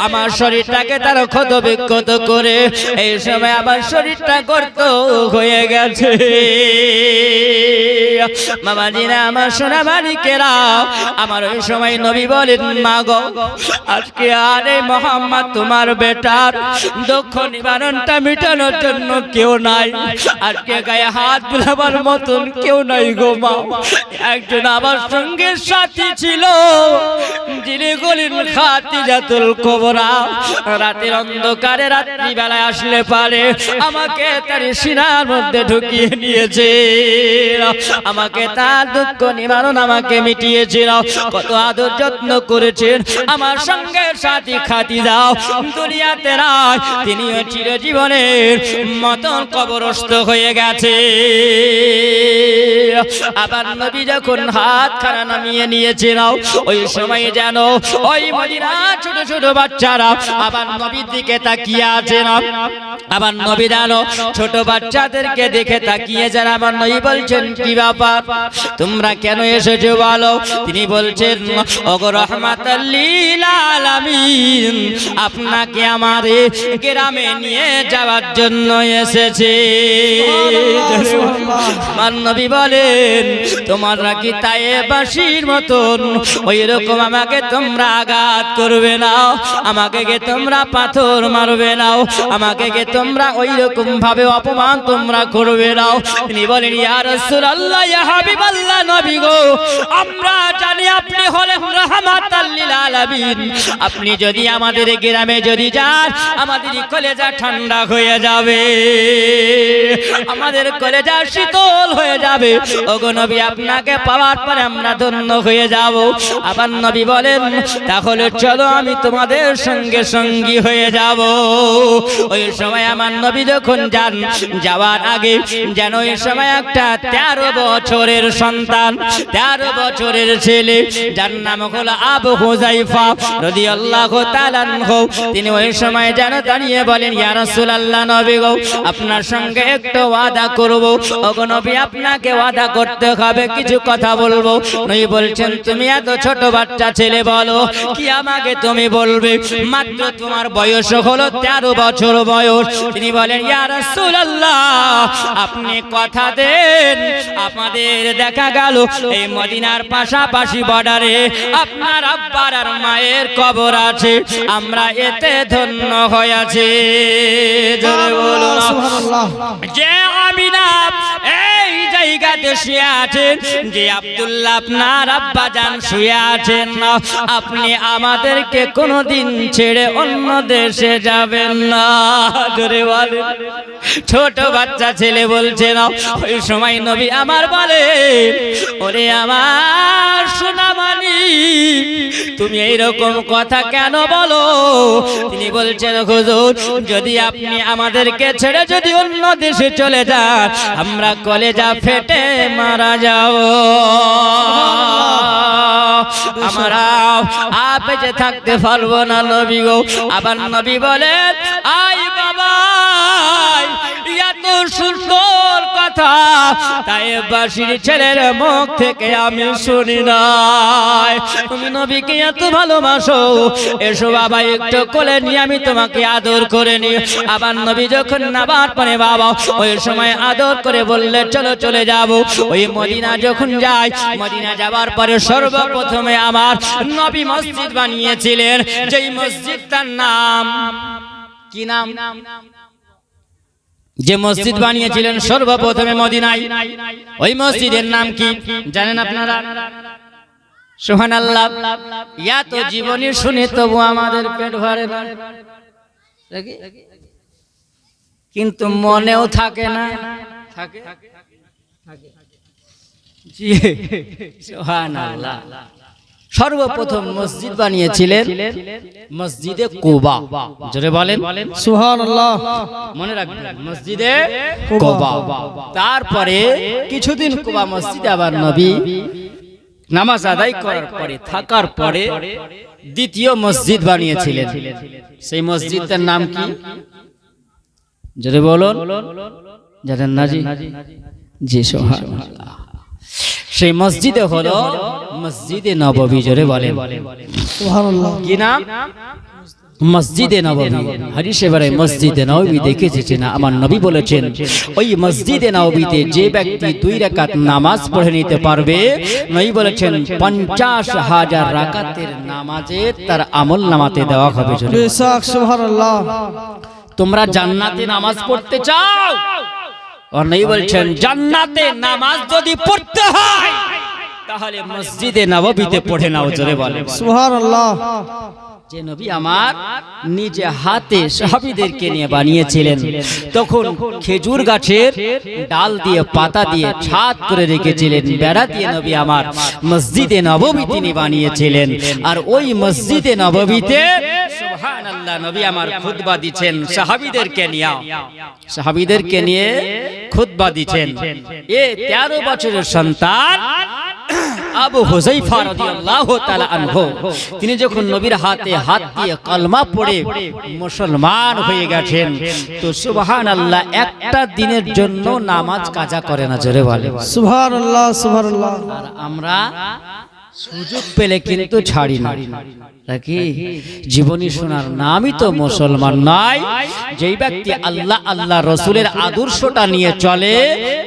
আমার শরীরটাকে তারা ক্ষত বিক্ষত করে এই সময় আমার শরীরটা গর্ত হয়ে গেছে। মামাজিরা আমার সোনা মালিকেরা, আমার ওই সময় নবী বলেন মা গো আজকে আরে মোহাম্মদ তোমার বেটার দুঃখ নিবারণটা মিটানোর জন্য কেউ নাই, আজকে গায়ে হাত বুলাবার মতন কেউ নাই গো মা। একজন আমার সঙ্গে সাথী ছিল যিনি গলিন খাদিজাতুল কুবরা, রাতের অন্ধকারে রাত্রিবেলায় আসলে পারে আমাকে তার সিনার মধ্যে ঢুকিয়ে নিয়েছে, আমাকে তার দুঃখ নিবারণ আমাকে মিটিয়েছিল, কত আদর যত্ন করেছেন আমার সঙ্গে সাথী খাদিজা দুনিয়াতে নাই, তিনিও চিরজীবনের মতন কবরস্থ হয়ে গেছে। আবার নবী যখন হাত খানা নামিয়ে নিয়েছিল ওই সময় যেন ওই মদিনা ছোট ছোট বাচ্চারা আবার নবীর দিকে তাকিয়ে আছে। আবার নবী জানো ছোট বাচ্চাদেরকে দেখে তাকিয়ে যারা আমার নবী বলছেন কি ব্যাপার তোমরা কেন এসেছো বলো? তিনি বলছেন ওগো রাহমাতাল লিল লিল আলামিন আপনাকে আমার গ্রামে নিয়ে যাওয়ার জন্য এসেছে। আমার নবী বলেন তোমরা কি তায়েবাসীর মতন ওই রকম আমাকে তোমরা আঘাত করবে না, আমাকে কে তোমরা পাথর মারবে না, আমাকে কে তোমরা ওই রকম ভাবে অপমান তোমরা করবে না। তিনি বলেন ইয়া রাসূলুল্লাহ ইয়া হাবিবাল্লাহ নবী গো, আমরা জানি আপনি হলেন রাহমাতাল লিল আলামিন, আপনি যদি আমাদের গ্রামে যদি যান আমাদের কলেজা ঠান্ডা হয়ে যাবে, আমাদের কলেজা শীতল হয়ে যাবে। ওগো নবী আপনাকে পাওয়ার পরে আমরা ধন্য হয়ে যাব। আবার নবী বলেন তাহলে চলো আমি তোমাদের সঙ্গে সঙ্গী হয়ে যাব। ওই সময় আমার নবী যখন যান, যাওয়ার আগে যেন ওই সময় একটা 13 বছরের সন্তান, 13 বছরের ছেলে যার নাম হলো আবু হুযায়ফা রাদিয়াল্লাহু তাআলা আনহু, তিনি ওই সময় যেন দাঁড়িয়ে বলেন ইয়া রাসূলুল্লাহ নবী গো, আপনার সঙ্গে একটু ওয়াদা করব। ওগো নবী আপনাকে ওয়াদা করতে হবে, কিছু কথা বলবো। নবী বলছেন তুমি এত ছোট বাচ্চা ছেলে, বলো কি আমাকে তুমি বলবে, মাত্র তোমার বয়স হলো 13 বছর বয়স। তিনি বলেন ইয়া রাসূলুল্লাহ আপনি কথা দেন, আমাদের দেখা গেল এই মদিনার পাশাপাশি বর্ডারে আপনার আব্বার আর মায়ের কবর আছে, আমরা এতে ধন্য হয়েছে। জোরে বলো সুবহানাল্লাহ। যে আমিনা এই জায়গাতে শুয়ে আছেন, যে আব্দুল্লাহ আপনার আব্বা জান শুয়ে আছেন, না আপনি আমাদেরকে কোনোদিন ছেড়ে অন্য দেশে যাবেন না। জোরে বলেন। ছোট বাচ্চা ছেলে বলছে না। ওই সময় নবী আমার বলে ওরে আমার সোনামানি তুমি এইরকম কথা কেন বলো? তিনি বলছেন হুজুর যদি আপনি আমাদেরকে ছেড়ে যদি অন্য দেশে চলে যান আমরা কলেজা ফেটে মারা যাব, আমরা বেঁচে থাকতে পারবো না নবী গো। আবার নবী বলেন আই বাবা এত সুন্দর কথা তায়েবাসীর ছেলের মুখ থেকে আমি শুনি নাই, তুমি নবীকে এত ভালোবাসো, এসো বাবা একটু কোলে নিয়ে আমি তোমাকে আদর করে নি। আবার নবী যখন নাবার পরে বাবা ওই সময় আদর করে বললে চলো চলে যাব। ওই মদিনা যখন যাই, মদিনা যাবার পরে সর্বপ্রথমে আমার নবী মসজিদ বানিয়েছিলেন, যেই মসজিদটার নাম কি নাম, যে মসজিদ বানিয়েছিলেন সর্বপ্রথমে মদিনায়, ওই মসজিদের নাম কি জানেন আপনারা? সুবহানাল্লাহ। ইয়া তো জীবনী শুনে তবু আমাদের পেট ভরে না, কিন্তু মনেও থাকে না, থাকে জি সুবহানাল্লাহ। সর্বপ্রথম মসজিদ বানিয়েছিলেন মসজিদে কুবা। জোরে বলেন সুবহানাল্লাহ। মনে রাখবেন মসজিদে কুবা। তারপরে কিছুদিন কুবা মসজিদে আবার নবী নামাজ আদায় করার পরে থাকার পরে দ্বিতীয় মসজিদ বানিয়েছিলেন। সেই মসজিদটার নাম কি জোরে বলুন, জানেন না জি? জি সুবহানাল্লাহ। সেই মসজিদে হলো মসজিদে নববী। জোরে বলেন সুবহানাল্লাহ। কি নাম? মসজিদে নববী। হাদিসে বারে মসজিদে নববী দেখেছি না, আমার নবী বলেছেন ওই মসজিদে নববীতে যে ব্যক্তি 2 রাকাত নামাজ পড়ে নিতে পারবে, নবী বলেছেন 50,000 রাকাতের নামাজে তার আমল নামাতে দেওয়া হবে। বেশক সুবহানাল্লাহ। তোমরা জান্নাতে নামাজ পড়তে চাও? আর নবী বলছেন জান্নাতে নামাজ যদি পড়তে হয় তাহলে মসজিদে নববীতে পড়ে নাও। জোরে বলেন সুবহানাল্লাহ। যে নবী আমার নিজে হাতে সাহাবীদেরকে নিয়ে বানিয়েছিলেন, তখন খেজুর গাছের ডাল দিয়ে পাতা দিয়ে ছাদ করে রেখেছিলেন, বেড়া দিয়ে নবী আমার মসজিদে নববী তিনি বানিয়েছিলেন। আর ওই মসজিদে নববীতে সুবহানাল্লাহ নবী আমার খুতবা দিচ্ছেন সাহাবীদেরকে নিয়ে, সাহাবীদেরকে নিয়ে খুতবা দিচ্ছেন। এ 13 বছরের সন্তান আবু হুযায়ফা রাদিয়াল্লাহু তাআলা আনহু তিনি যখন নবীর হাতে হাত দিয়ে কলমা পড়ে মুসলমান হয়ে গেছেন, তো সুবহানাল্লাহ একটা দিনের জন্য নামাজ কাজা করে না। জোরে বলে সুবহানাল্লাহ সুবহানাল্লাহ। আর আমরা সুযোগ পেলে কিন্তু ছাড়ি না, নাকি জীবনী শোনার নামই তো মুসলমান নয়। যেই ব্যক্তি আল্লাহ আল্লাহ রসুলের আদর্শটা নিয়ে চলে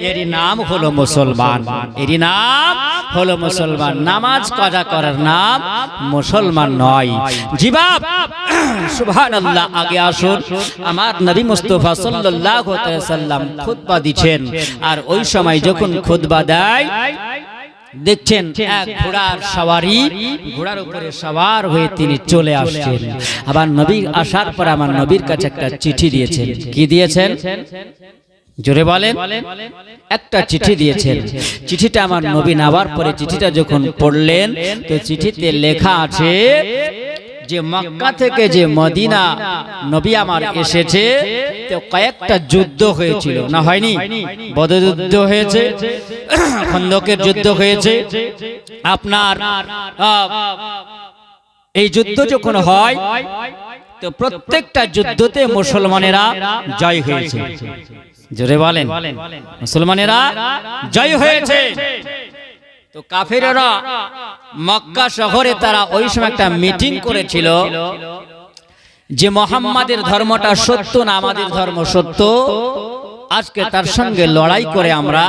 এরই নাম হলো মুসলমান, এরই নাম হলো মুসলমান। নামাজ কাজা করার নাম মুসলমান নয়। জি বাপ, সুবহানাল্লাহ। আগে আসুন, আমার নবী মুস্তাফা সাল্লাল্লাহু আলাইহি ওয়াসাল্লাম খুতবা দিচ্ছেন, আর ওই সময় যখন খুতবা দেয় দেখছেন এক ঘোড়ার সওয়ারি, ঘোড়ার উপরে সওয়ার হয়ে তিনি চলে আসছেন। আবার নবীর আসার পর আমার নবীর কাছে একটা চিঠি দিয়েছেন। কি দিয়েছেন? জোরে বলেন। একটা চিঠি দিয়েছেন। চিঠিটা আমার নবী নেওয়ার পরে চিঠিটা যখন পড়লেন তো চিঠিতে লেখা আছে যে মক্কা থেকে যে মদিনা নবী আমার এসেছে তো কয়েকটা যুদ্ধ হয়েছিল, না হয়নি? বদর যুদ্ধ হয়েছে, খন্দকের যুদ্ধ হয়েছে। আপনার এই যুদ্ধ যখন হয় তো প্রত্যেকটা যুদ্ধতে মুসলমানেরা জয় হয়েছে। জোরে বলেন, মুসলমানেরা জয় হয়েছে। তো কাফেররা মক্কা শহরে তারা ওই সময় একটা মিটিং করেছিল যে মুহাম্মাদের ধর্মটা সত্য না আমাদের ধর্ম সত্য, আজকে তার সঙ্গে লড়াই করে আমরা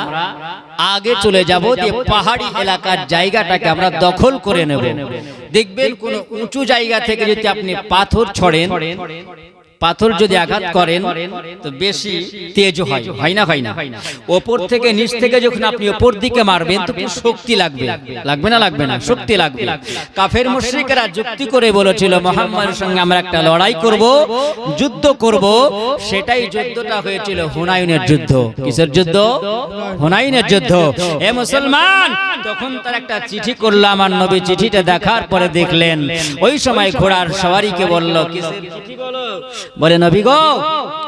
আগে চলে যাব, দিয়ে পাহাড়ি এলাকার জায়গাটাকে আমরা দখল করে নেব। দেখবেন কোন উঁচু জায়গা থেকে যদি আপনি পাথর ছড়েন, পাথর যদি আঘাত করেন তো বেশি তেজ হয়, হয় না? হয় না? ওপর থেকে নিচ থেকে যখন আপনি ওপর দিকে মারবেন তো শক্তি লাগবে, লাগবে না? লাগবে না, শক্তি লাগবে। কাফের মুশরিকরা যুক্তি করে বলেছিল মুহাম্মাদের সঙ্গে আমরা একটা লড়াই করব, যুদ্ধ করব। সেটাই যুদ্ধটা হয়েছিল হুনাইনের যুদ্ধ। কিসের যুদ্ধ? হুনাইনের যুদ্ধ। এ মুসলমান, তখন তার একটা চিঠি করলো আমার নবী। চিঠিটা দেখার পরে দেখলেন ওই সময় ঘোড়ার সওয়ারিকে বলল, কিসের চিঠি বলো? বলে নবী গো,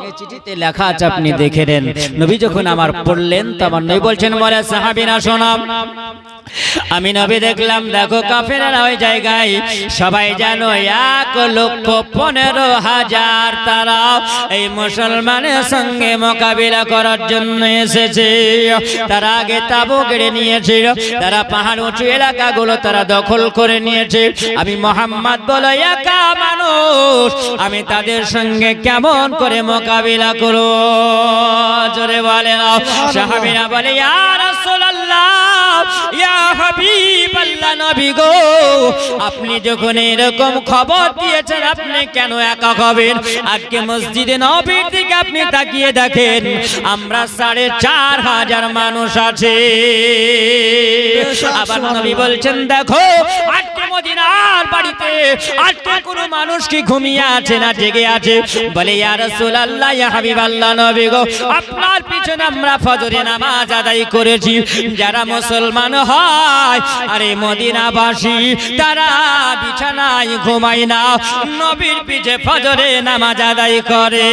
এই চিঠিতে লেখা আছে, আপনি দেখে নেন। নবী যখন আমার পড়লেন তো আমার নবী বলছেন, বলে সাহাবীরা শোনো, আমি নবী দেখলাম, দেখো কাফেররা ওই জায়গায় সবাই জানো 1,15,000 তারা এই মুসলমানের সঙ্গে মোকাবিলা করার জন্য এসেছে। তারা আগে তাবু গেড়ে নিয়েছিল, তারা পাহাড় উঁচু এলাকাগুলো তারা দখল করে নিয়েছে। আমি মুহাম্মদ বলো একা মানুষ, আমি তাদের সঙ্গে কেমন করে মোকাবিলা করব? জোরে বলে না। সাহাবীরা বলে, ইয়া রাসূলুল্লাহ, ইয়া হাবিবাল্লাহ, নবী গো, আপনি যখন এরকম খবর দিয়েছেন আপনি কেন একা হবেন? আজকে মসজিদে নববীর দিকে আপনি তাকিয়ে দেখেন, আমরা 4,500 মানুষ আছে। আবার নবী বলছেন, দেখো আজকে মদিনার বাড়িতে আজকে কোনো মানুষ কি ঘুমিয়ে আছে না জেগে আছে? বলে, ইয়া রাসূলুল্লাহ, ইয়া হাবিবাল্লাহ, নবী গো, আপনার পিছনে আমরা ফজরের নামাজ আদায় করেছি। যারা মুসলমান হয় আরে মদিনাবাসী তারা বিছানায় ঘুমায় না, নবীর পিছে ফজরে নামাজ আদায় করে।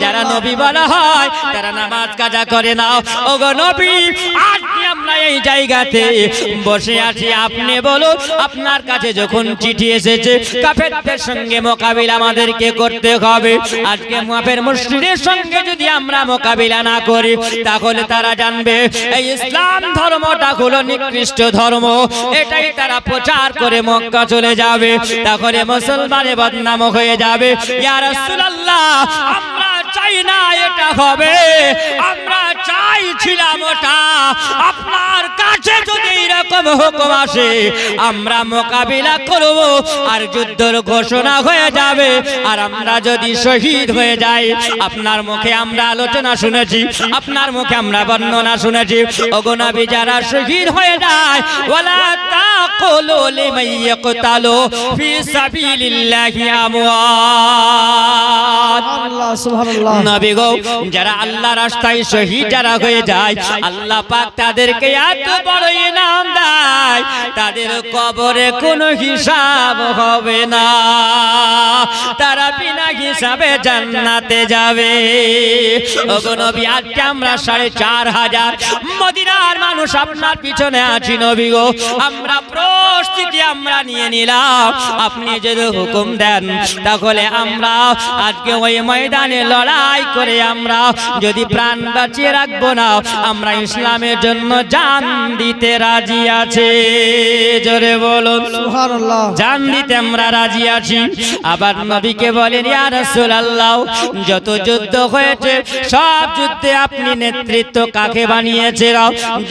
যারা নবী বলা হয় তারা নামাজ কাজা করে না। ওগো নবী, আজকে আমরা এই জায়গাতে বসে আছি, আপনি বলুন আপনার কাছে যখন চিঠি এসেছে কাফেরদের সঙ্গে মোকাবিলা আমাদেরকে করতে হবে। আজকে কাফের মুশরিকদের সঙ্গে যদি আমরা মোকাবিলা না করি তাহলে তারা জানবে এই ইসলাম ধর্মটা হলো নিকৃষ্ট ধর্ম, এটাই তারা প্রচার করে মক্কা চলে যাবে, তাহলে মুসলমানের বদনাম হয়ে যাবে। ইয়া রাসূলুল্লাহ, আমরা চাই না এটা হবে, আমরা চাইছিলাম ওটা। আপনার কাছে যদি এরকম হুকুম আসে আমরা মোকাবিলা করব, আর যুদ্ধের ঘোষণা হয়ে যাবে, আর আমরা যদি শহীদ হয়ে যাই। আপনার মুখে আমরা আলোচনা শুনেছি, আপনার মুখে আমরা বর্ণনা শুনেছি। ওগো নবী, যারা শহীদ হয়ে যায় ওয়ালা তাকুলু লিমান ইয়াকতালু ফি সাবিলিল্লাহি আমওয়াত। সুবহানাল্লাহ। নবী গো, যারা আল্লাহর রাস্তায় শহীদ যারা হয়ে যায় আল্লাহ পাক তাদেরকে এত বড় ইনাম দেয়, তাদের কবরে কোনো হিসাব হবে না, তারা বিনা হিসাবে জান্নাতে যাবে। ওগো নবী, আজকে আমরা 4,500 মদিনার মানুষ আপনার পিছনে আছি। নবী গো, আমরা প্রস্তুতি আমরা নিয়ে নিলাম, আপনি যদি হুকুম দেন তাহলে আমরা আজকে ওই ময়দানে লড়াই করে আমরা যদি প্রাণ বাঁচিয়ে রাখবো না আমরা ইসলামের জন্য জান দিতে রাজি আছে? জোরে বলুন সুবহানাল্লাহ। জান দিতে আমরা রাজি আছি। আবার নবীকে বলেন, ইয়া রাসূলুল্লাহ, যত যুদ্ধ হয়েছে সব যুদ্ধে আপনি নেতৃত্ব কাকে বানিয়েছেন?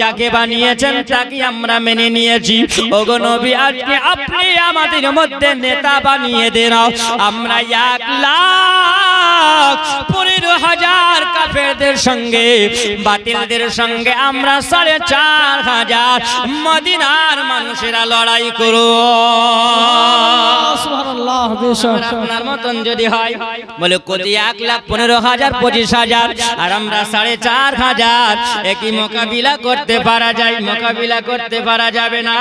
যাকে বানিয়েছেন তাকে আমরা মেনে নিয়েছি। ওগো নবী, আজকে আপনি আমাদের মধ্যে নেতা বানিয়ে দেন। আমরা 1,15,000 কাফেরদের সঙ্গে, বাতিলদের সঙ্গে আমরা 4,500 মদিনার মানুষেরা লড়াই করব। সুবহানাল্লাহ। বেশক আপনার মতন যদি হয়, বলে কোটি 1,15,000 25,000 আর আমরা 4,500, একই মোকাবিলা করতে পারা যায়? মোকাবিলা করতে পারা যাবে না।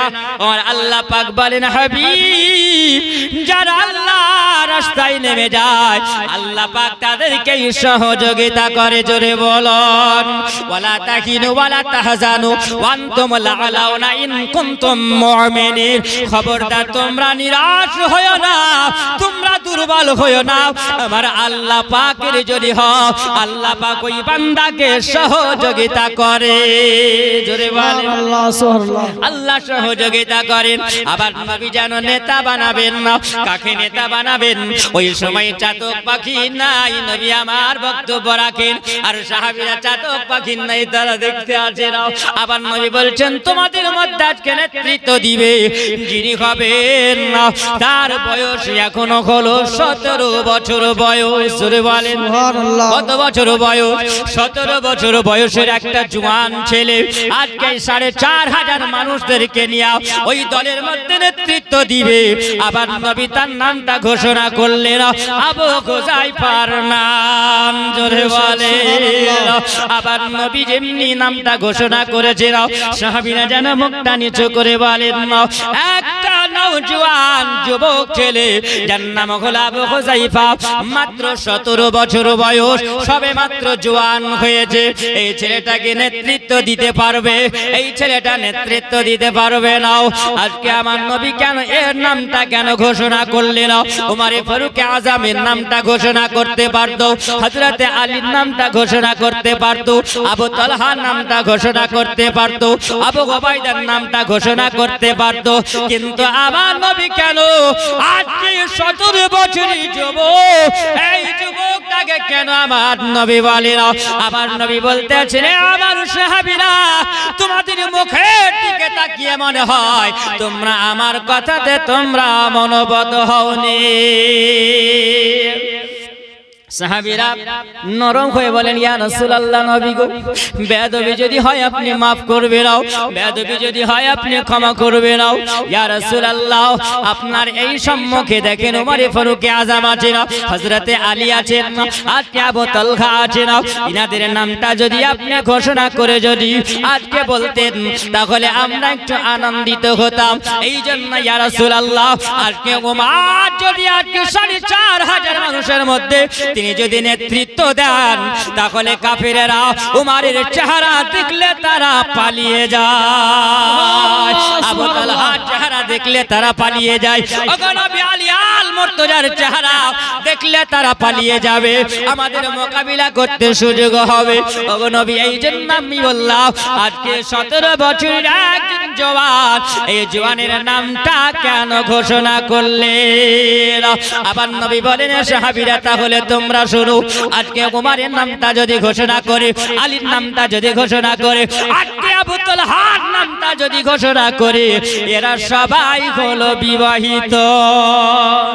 আর আল্লাহ পাক বলেন, হাবিব, যারা আল্লাহ রাস্তায় নেমে যায় আল্লাহ পাক তাদেরকেই সহযোগিতা করে। জোরে বলুন, ওয়ালা তাহিনু ওয়ালা তাহজানু ওয়া আনতুম লা'লাউনা ইন কুনতুম মুমিনিন। খবরদার, তোমরা নিরাশ হয়ো না, তোমরা দুর্বল হয়ো না। আমার আল্লাহ পাকের যদি হও, আল্লাহ পাক ওই বান্দাকে সহযোগিতা করে। জোরে বলেন, সুবহানাল্লাহ। সুবহানাল্লাহ। আল্লাহ সহযোগিতা করেন। আবার নবী যেন নেতা বানাবেন না। কাকে নেতা বানাবেন? ওই সময় চাতক পাখি নাই, নবী আমার বক্তব্য রাখেন, আর সাহাবীরা চাতক পাখি নাই, তারা দেখতে আসে না। আবার নবী বলছেন, তোমাদের মধ্যে আজকে নেতৃত্ব দিবে যিনি হবেন না, তার বয়স এখনো হলো 17 বছর বয়স। জোরে বলেন, সুবহানাল্লাহ। কত বছর বয়স? 17 বছর বয়সের একটা জওয়ান ছেলে আজকে 4,500 মানুষদেরকে নিয়ে ওই দলের মধ্যে নেতৃত্ব দিবে। আবার নবী তার নামটা ঘোষণা করলেন, আবু হুযায়ফার নাম। জোরে বলেন। আবার নবী যেমনি নামটা ঘোষণা করেছেন, সাহাবীরা যেন মুখটা নিচু করে বলেন, একটা নওজোয়ান যুবক ছেলে যার নাম হলো আবু হুযায়ফা, মাত্র 17 বছর বয়স, সবে মাত্র জওয়ান হয়েছে। এই ছেলেটাকে নেতৃত্ব দিতে পারবে? এই ছেলেটা নেতৃত্ব দিতে পারবে না। আজকে আমার নবী কেন এর নামটা কেন ঘোষণা করলেন? উমর ফারুক আজমের নামটা ঘোষণা করতে পারতো, হযরতে আলীর নামটা ঘোষণা করতে পারতো, আবু তালহার নামটা ঘোষণা করতে পারতো, আবু উবাইদার নামটা ঘোষণা করতে পারতো, কিন্তু আমার নবী কেন আজকে 17 বছরের যুবক, এই যুবকটাকে কেন আমার নবী বলেন? আমার নবী বলতেছেন, আমার সাহাবীরা, তোমাদের মুখের দিকে তাকিয়ে মনে হয় তোমরা আমার কথাতে তোমরা মনোবদ্ধ হওনি। সাহাবীরা নরম হয়ে বলেন, ইয়া রাসূলুল্লাহ, নবী গো, বেয়াদবি যদি হয় আপনি maaf করবেন, বেয়াদবি যদি হয় আপনি ক্ষমা করবেন। ইয়া রাসূলুল্লাহ, আপনার এই সম্মুখে দেখেন ওমর ফারুক আযম আছেন, হযরতে আলী আছেন, আজকে আবু তালহা আছেন। ইনাদের নামটা যদি আপনি ঘোষণা করে যদি আজকে বলতেন, তাহলে আমরা একটু আনন্দিত হতাম। এই জন্য ইয়া রাসূলুল্লাহ, আজকে ওমর যদি আজকে 4,500 মানুষের মধ্যে তিনি যদি নেতৃত্ব দেন, তাহলে কাফেরেরা উমারের চেহারা দেখলে তারা পালিয়ে যায়, আবু তালহার চেহারা দেখলে তারা পালিয়ে যায়, ওগো নবী আলী আল মুর্তজার চেহারা দেখলে তারা পালিয়ে যাবে, আমাদের মোকাবিলা করতে সুযোগ হবে। ওগো নবী, এই জন্য আমি বললাম আজকে 17 বছরের একজন জওয়ান, এই জওয়ানের নামটা কেন ঘোষণা করলেন? আবার নবী বলেন, সাহাবীরা, তাহলে তোমরা শুনো, আজকে উমারের নামটা যদি ঘোষণা করে, আলীর নামটা যদি ঘোষণা করে, আজকে আবু তালহার নামটা যদি ঘোষণা করে, এরা সবাই হলো বিবাহিত।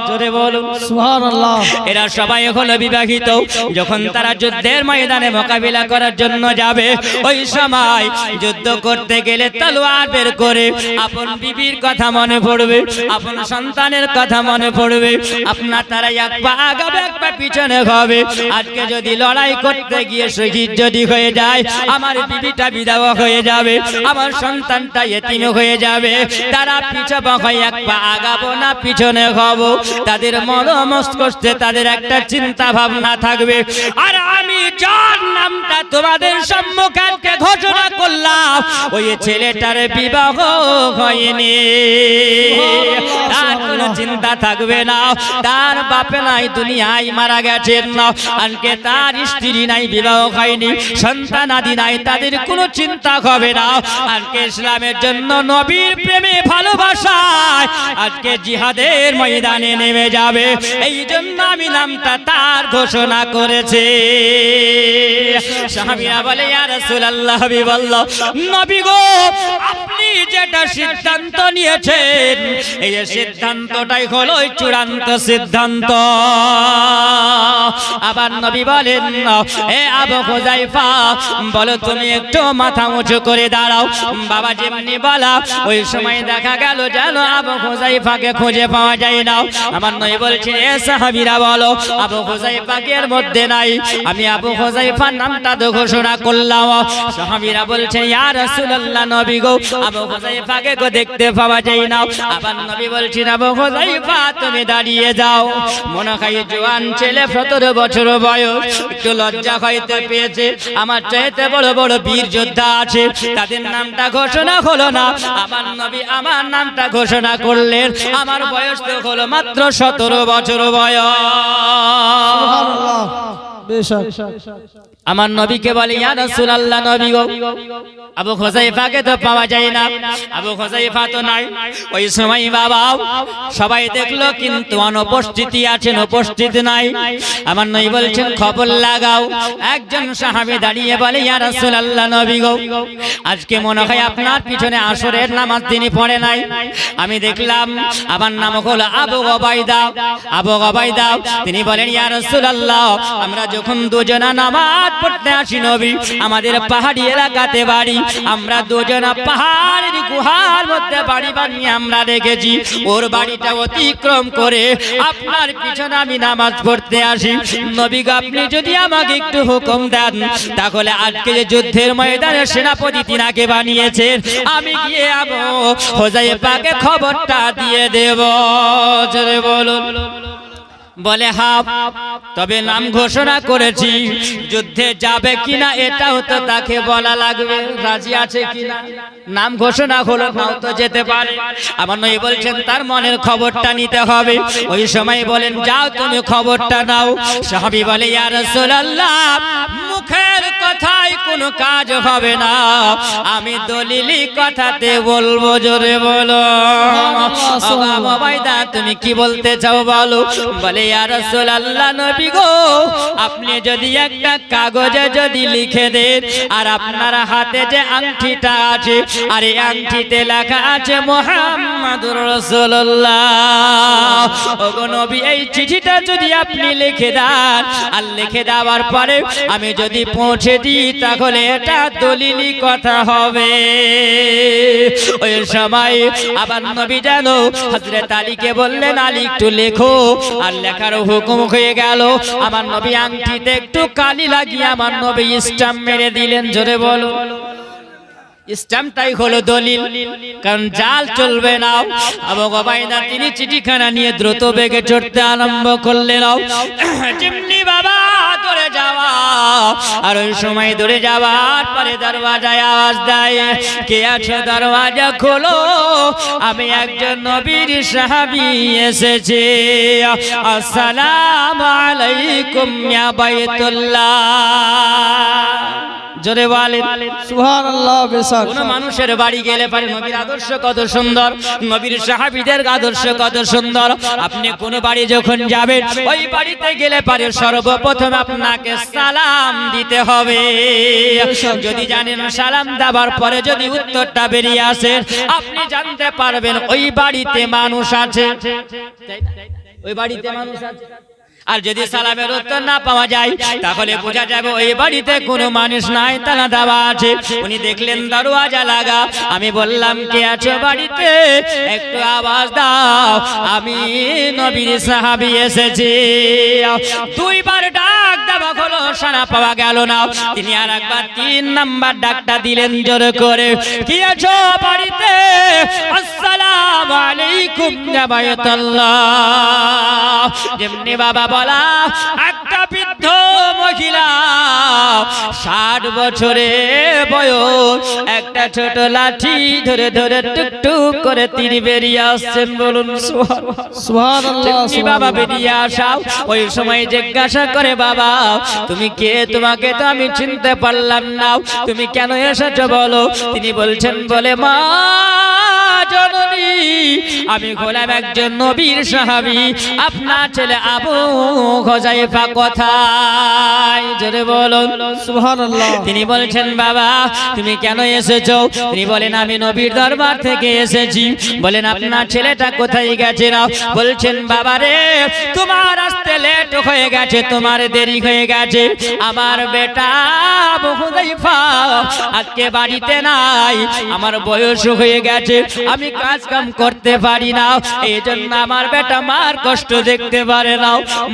জোরে বলুন সুবহানাল্লাহ। এরা সবাই হলো বিবাহিত। যখন তারা যুদ্ধের ময়দানে মোকাবিলা করার জন্য যাবে, ওই সময় যুদ্ধ করতে গেলে তলোয়ার বের করে আপন বিবির কথা মনে পড়বে, আপন সন্তানের কথা মনে পড়বে। আপনার তারা এক পা আগাবে, এক পা পিছনে হবে। আজকে যদি লড়াই করতে গিয়ে শহীদ যদি হয়ে যায়, আমার বিবিটা বিধবা হয়ে যাবে, আমার সন্তানটা এতিম হয়ে যাবে। তারা পিছপা হয়ে এক পা আগাবো না পিছনে হব, তাদের মন মস্তিষ্কে তাদের একটা চিন্তা ভাবনা থাকবে। আর আমি যার নামটা তোমাদের সম্মুখে ঘোষণা করলাম, ওই ছেলেটার বিবাহ হয়নি, তার কোনো চিন্তা থাকবে না, তার বাপে নাই দুনিয়ায় মারা গেছে, আছেন না, আজকে তার স্ত্রী নাই, বিবাহ হয়নি, সন্তান আদি নাই, তাদের কোনো চিন্তা হবে না। আজকে ইসলামের জন্য নবীর প্রেমে ভালোবাসায় আজকে জিহাদের ময়দানে নেমে যাবে। এই জন্য আমি নামটা তার ঘোষণা করেছি। সাহাবীরা বলে, ইয়া রাসূলুল্লাহ, হাবিবাল্লাহ, নবী গো, আপনি যেটা সিদ্ধান্ত নিয়েছেন এই সিদ্ধান্তটাই হলো চূড়ান্ত সিদ্ধান্ত। আবার নবী বলেন, এ আবু হুযায়ফা, বলো তুমি একটু মাথা উঁচু করে দাঁড়াও। বাবা যেমনি বলা, ওই সময় দেখা গেল যেন আবু হুযায়ফাকে খুঁজে পাওয়া যায় না। আমার নবী বলছেন, এ সাহাবীরা বলো, আবু হুযায়ফাকে এর মধ্যে নাই। আমি আবু হুযায়ফার নামটা তো ঘোষণা করলাম। সাহাবীরা বলছেন, ইয়া রাসূলুল্লাহ, নবী গো, আবু হুযায়ফাকে গো দেখতে পাওয়া যায় না। আবার নবী বলছেন, আবু হুযায়ফা তুমি দাঁড়িয়ে যাও। মনে হয় জওয়ান ছেলে, 17 বছর বয়স, একটু লজ্জা হইতে পেয়েছে। আমার চাইতে বড় বড় বীর যোদ্ধা আছে, তাদের নামটা ঘোষণা হলো না। আমার নবী আমার নামটা ঘোষণা করলেন। আমার বয়স তো হলো মাত্র 17 বছর বয়স। সুবহানাল্লাহ, বেশক। আমার নবীকে বলে, ইয়া রাসূলুল্লাহ, নবী গো, আবু হুযায়ফাকে তো পাওয়া যায় না। আবু হুযায়ফা তো নাই। ওই সময় বাবা সবাই দেখলো, কিন্তু অনুপস্থিতি আছেন, উপস্থিত নাই। আমার নবী বলছেন, খবর লাগাও। একজন সাহাবী দাঁড়িয়ে বলে, ইয়া রাসূলুল্লাহ, নবী গো, আজকে মনে হয় আপনার পিছনে আসরের নামাজ তিনি পড়ে নাই। আমি দেখলাম, আমার নাম হলো আবু উবাইদা। আবু উবাইদা তিনি বলেন, ইয়া রাসূলুল্লাহ, আমরা যখন দুজনা নামাজ পড়তে আসি নবী, আমাদের পাহাড়ি এলাকাতে বাড়ি, আমরা দুজনা পাহাড়ের গুহার মধ্যে বাড়ি বানিয়ে আমরা রেখেছি। ওর বাড়িটা অতিক্রম করে আপনার পিছনে আমি নামাজ পড়তে আসি। নবী গো, আপনি যদি আমাকে একটু হুকুম দেন, তাহলে আজকে যে যুদ্ধের ময়দানে সেনাপতি তিনাকে বানিয়েছেন, আমি গিয়ে আবু হুযায়ফাকে খবরটা দিয়ে দেব। জোরে বলুন। বলে, হ্যাঁ, তবে নাম ঘোষণা করেছি, যুদ্ধে যাবে কিনা এটাও তো তাকে বলা লাগবে, রাজি আছে কিনা। নাম ঘোষণা হলো, নাও তো যেতে পারে। আমার নবী বলছেন, তার মনের খবরটা নিতে হবে। ওই সময় বলেন, যাও তুমি খবরটা নাও। সাহাবী বলে, ইয়া রাসূলুল্লাহ, মুখের কথায় কোনো কাজ হবে না, আমি দলিলি কথাতে বলবো। জোরে বলো। আবু উবাইদা, তুমি কি বলতে চাও বলো। বলে, ইয়া রাসূলুল্লাহ, নবী গো, আপনি যদি একটা কাগজে যদি লিখে দেন, আর আপনার হাতে যে আংটিটা আছে, আর এই আংটিতে লেখা আছে মুহাম্মাদুর রাসূলুল্লাহ, ওগো নবী, এই চিঠিটা যদি আপনি লিখে দেন, আর লিখে দেওয়ার পরে আমি যদি পৌঁছে দিই, তাহলে এটা দলিলি কথা হবে। ওই সময় আবার নবী জানো হযরত আলীকে বললেন, আলী একটু লেখো। আর লেখার হুকুম হয়ে গেল। আমার নবী আংটিতে একটু কালি লাগিয়ে আমার নবী স্টাম্প মেরে দিলেন। জোরে বলো। স্টাম্পটাই হলো দলিল, কারণ জাল চলবে না। আবু উবাইদা তিনি চিঠিখানা নিয়ে দ্রুত বেগে চড়তে আরম্ভ করলেন। যেমনি বাবা দৌড়ে যাওয়া, আর ওই সময় দৌড়ে যাওয়ার পরে দরওয়াজায় আওয়াজ দেয়, কে আছো, দরওয়াজা খোলো, আমি একজন নবীর সাহাবী এসেছি। আসসালামু আলাইকুম ইয়া বাইতুল্লাহ। জোরে বলেন সুবহানাল্লাহ, বেশক। কোন মানুষের বাড়ি গেলে পারে নবীর আদর্শ কত সুন্দর, নবীর সাহাবীদের আদর্শ কত সুন্দর। আপনি কোন বাড়ি যখন যাবেন, ওই বাড়িতে গেলে পারে সর্বপ্রথম আপনাকে সালাম দিতে হবে। যদি জানেন সালাম দেওয়ার পরে যদি উত্তরটা বেরিয়ে আসে, আপনি জানতে পারবেন ওই বাড়িতে মানুষ আছে, ওই বাড়িতে মানুষ আছে। আর যদি সালামের উত্তর না পাওয়া যায়, তাহলে বোঝা যাবে ওই বাড়িতে কোনো মানুষ নাই, তালা দেওয়া আছে। উনি দেখলেন দরওয়াজা লাগা। আমি বললাম, কে আছো বাড়িতে, একটু আওয়াজ দাও, আমি নবীর সাহাবী এসেছি। দুইবার ডাক দেওয়া হলো, সাড়া পাওয়া গেল না। তিনি আর একবার 3 নাম্বার ডাকটা দিলেন জোরে করে, কে আছো বাড়িতে, আসসালামু আলাইকুম ইয়া বাইতুল্লাহ। যেমনি বাবা বলা, একটা বৃদ্ধ মহিলা 60 বছরে বয়স একটা ছোট লাঠি ধরে ধরে টুকটুক করে তিনি বেরিয়ে আসছেন বলুন সুবহানাল্লাহ বাবা বেরিয়ে আসাও ওই সময় জিজ্ঞাসা করে বাবা তুমি কে তোমাকে তো আমি চিনতে পারলাম না তুমি কেন এসেছো বলো তিনি বলছেন বলে মা জননী আমি হলাম একজন নবীর সাহাবী আপনার ছেলে আবু হুযায়ফা কোথায় জোরে বলুন সুবহানাল্লাহ তিনি বলছেন বাবা তুমি কেন এসেছো তিনি বলেন আমি নবীর দরবার থেকে এসেছি বলেন আপনার ছেলেটা কোথায় গেছে না বলছেন বাবা রে তোমার আসতে লেট হয়ে গেছে তোমার দেরি হয়ে গেছে আমার বেটা আবু হুযায়ফা আজকে বাড়িতে নাই আমার বয়স হয়ে গেছে আমি কাজ কাম করতে পারি না এইজন্য আমার বেটা মার কষ্ট দেখতে পারে না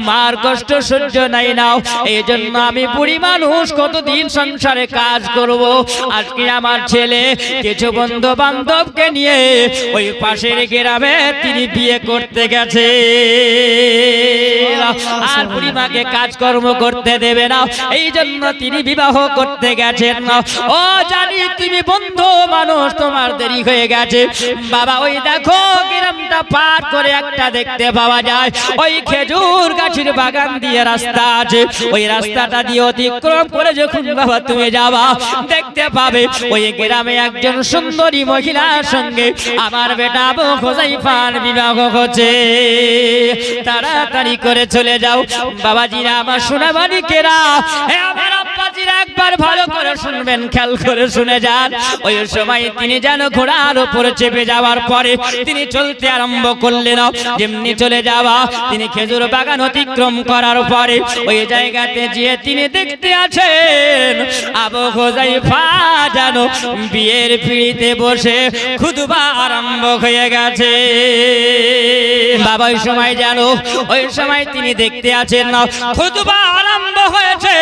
মার কষ্ট সহ্য নাই না এইজন্য আমি বুড়ি মানুষ কতদিন সংসারে কাজ করব আজকে আমার ছেলে কিছু বন্ধু বান্ধবকে নিয়ে ওই পাশের গ্রামে তিনি বিয়ে করতে গেছে আর বুড়ি মাকে কাজকর্ম করতে দেবে না এই জন্য তিনি বিবাহ করতে গেছেন ও জানি তুমি বন্ধু মানুষ তোমার দেরি হয়ে গেছে বাবা ওই দেখো গ্রামটা পার করে একটা দেখতে পাওয়া যায় ওই খেজুর গাছের বাগান দিয়ে রাস্তা আছে ওই রাস্তাটা দিয়ে অতিক্রম করে যখন বাবা তুমি যাবা দেখতে পাবে ওই গ্রামে একজন সুন্দরী মহিলার সঙ্গে আমার বেটা আবু হুযায়ফার বিবাহ হচ্ছে তাড়াতাড়ি করে চলে যাও বাবাজিরা আমার সোনামানিকেরা হে আমার আব্বাজিরা একবার ভালো করে শুনবেন খেয়াল করে শুনে যান ওই সময় তিনি যেন ঘোড়ার উপর চেপে যাওয়ার পরে তিনি চলতে আরম্ভ করলেন যেমনি চলে যাওয়া তিনি খেজুর বাগান অতিক্রম করার পরে ওই জায়গাতে গিয়ে তিনি দেখতে আছেন আবু হুযায়ফা যেন বিয়ের পিঁড়িতে বসে খুতবা আরম্ভ হয়ে গেছে বাবা ওই সময় জানো ওই সময় তিনি দেখতে আছেন না খুতবা আরম্ভ হয়েছে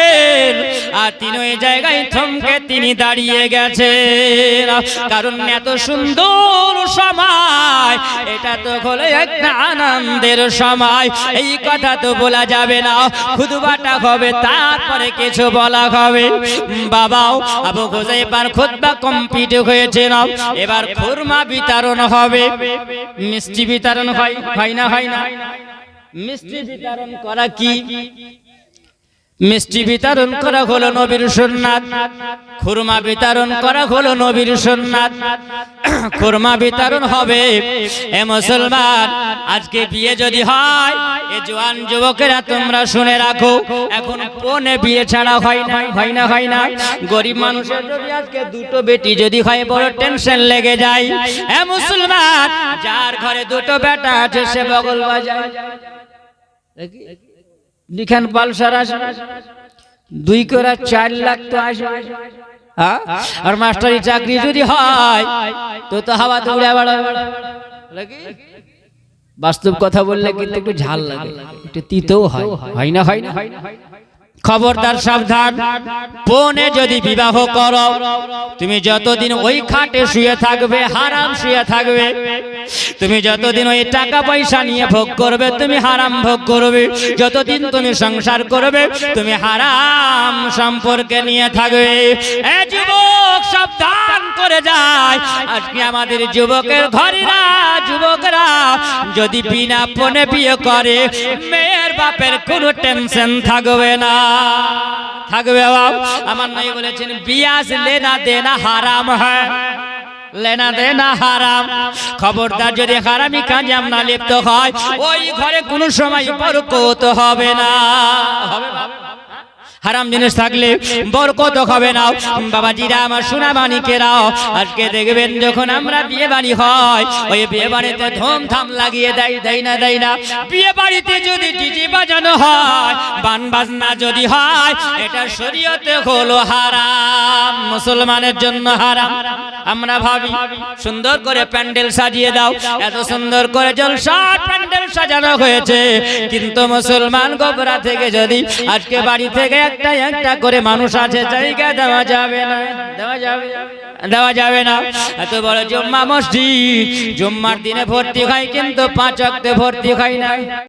আর তিনি ওই জায়গায় থমকে তিনি দাঁড়িয়ে গেছেন কারণ এত সুন্দর সময় এটা তো হলো একটা আনন্দের সময় এই কথা তো বলা যাবে না খুতবাটা হবে তারপরে কিছু বলা হবে বাবাও আবু হুযায়ফার খুতবা কমপ্লিট হয়েছে না এবার খুরমা বিতরণ হবে মিষ্টি বিতরণ হয় না মিষ্টি বিতরণ করা কি মিষ্টি বিতরণ করা হলো নবীর সুন্নাত খুরমা বিতরণ করা হলো নবীর সুন্নাত খুরমা বিতরণ হবে এ মুসলমান আজকে বিয়ে যদি হয় এ জওয়ান যুবকেরা তোমরা শুনে রাখো এখন কোনে বিয়ে ছাড়া হয় না গরিব মানুষের যদি আজকে দুটো বেটি যদি হয় বড় টেনশন লেগে যায় এ মুসলমান যার ঘরে দুটো বেটা আছে সে বগল বাজায় লিখান পালসার আসে 2 করে 4 লাখ তো আসে আর মাস্টারি চাকরি যদি হয় তো হাওয়া দৌড়ে লাগে বাস্তব কথা বললে কিন্তু একটু ঝাল লাগে একটু তিতও হয় না খবরদার সাবধান পনে যদি বিবাহ করো তুমি যতদিন ওই খাটে শুয়ে থাকবে হারাম শুয়ে থাকবে তুমি যতদিন ওই টাকা পয়সা নিয়ে ভোগ করবে তুমি হারাম ভোগ করবে যতদিন তুমি সংসার করবে তুমি হারাম সম্পর্কে নিয়ে থাকবে এ যুবক সাবধান করে যায় আজকে আমাদের যুবকের ঘরেরা যুবকরা যদি বিনা পনে বিয়ে করে মেয়ের বাপের কোনো টেনশন থাকবে না থাকবে আমার নবী বলেছেন বিয়াস লেনা দেনা হারাম হয় लेना देना हाराम खबरदार যদি হারামি কাজে আমরা লিপ্ত হয় ওই ঘরে কোনো সময় বরকত হবে না হারাম জিনিস থাকলে বরকত হবে না বাবাজিরা আমার সোনা মানিকেরা আজকে দেখবেন যখন আমরা বিয়ে বাড়ি হয় ওই বিয়ে বাড়িতে ধুমধাম লাগিয়ে দেয় না বিয়ে বাড়িতে যদি ডিজে বাজানো হয় গান বাজনা যদি হয় এটা শরীয়তে হলো হারাম মুসলমানের জন্য হারাম আমরা ভাবি সুন্দর করে প্যান্ডেল সাজিয়ে দাও এত সুন্দর করে জলসার প্যান্ডেল সাজানো হয়েছে কিন্তু মুসলমান গোবরা থেকে যদি আজকে বাড়ি থেকে একটা করে মানুষ আছে জায়গা দেওয়া যাবে না এত বড় জুম্মা মসজিদ জুম্মার দিনে ভর্তি হয় কিন্তু 5 ওয়াক্তে ভর্তি হয় না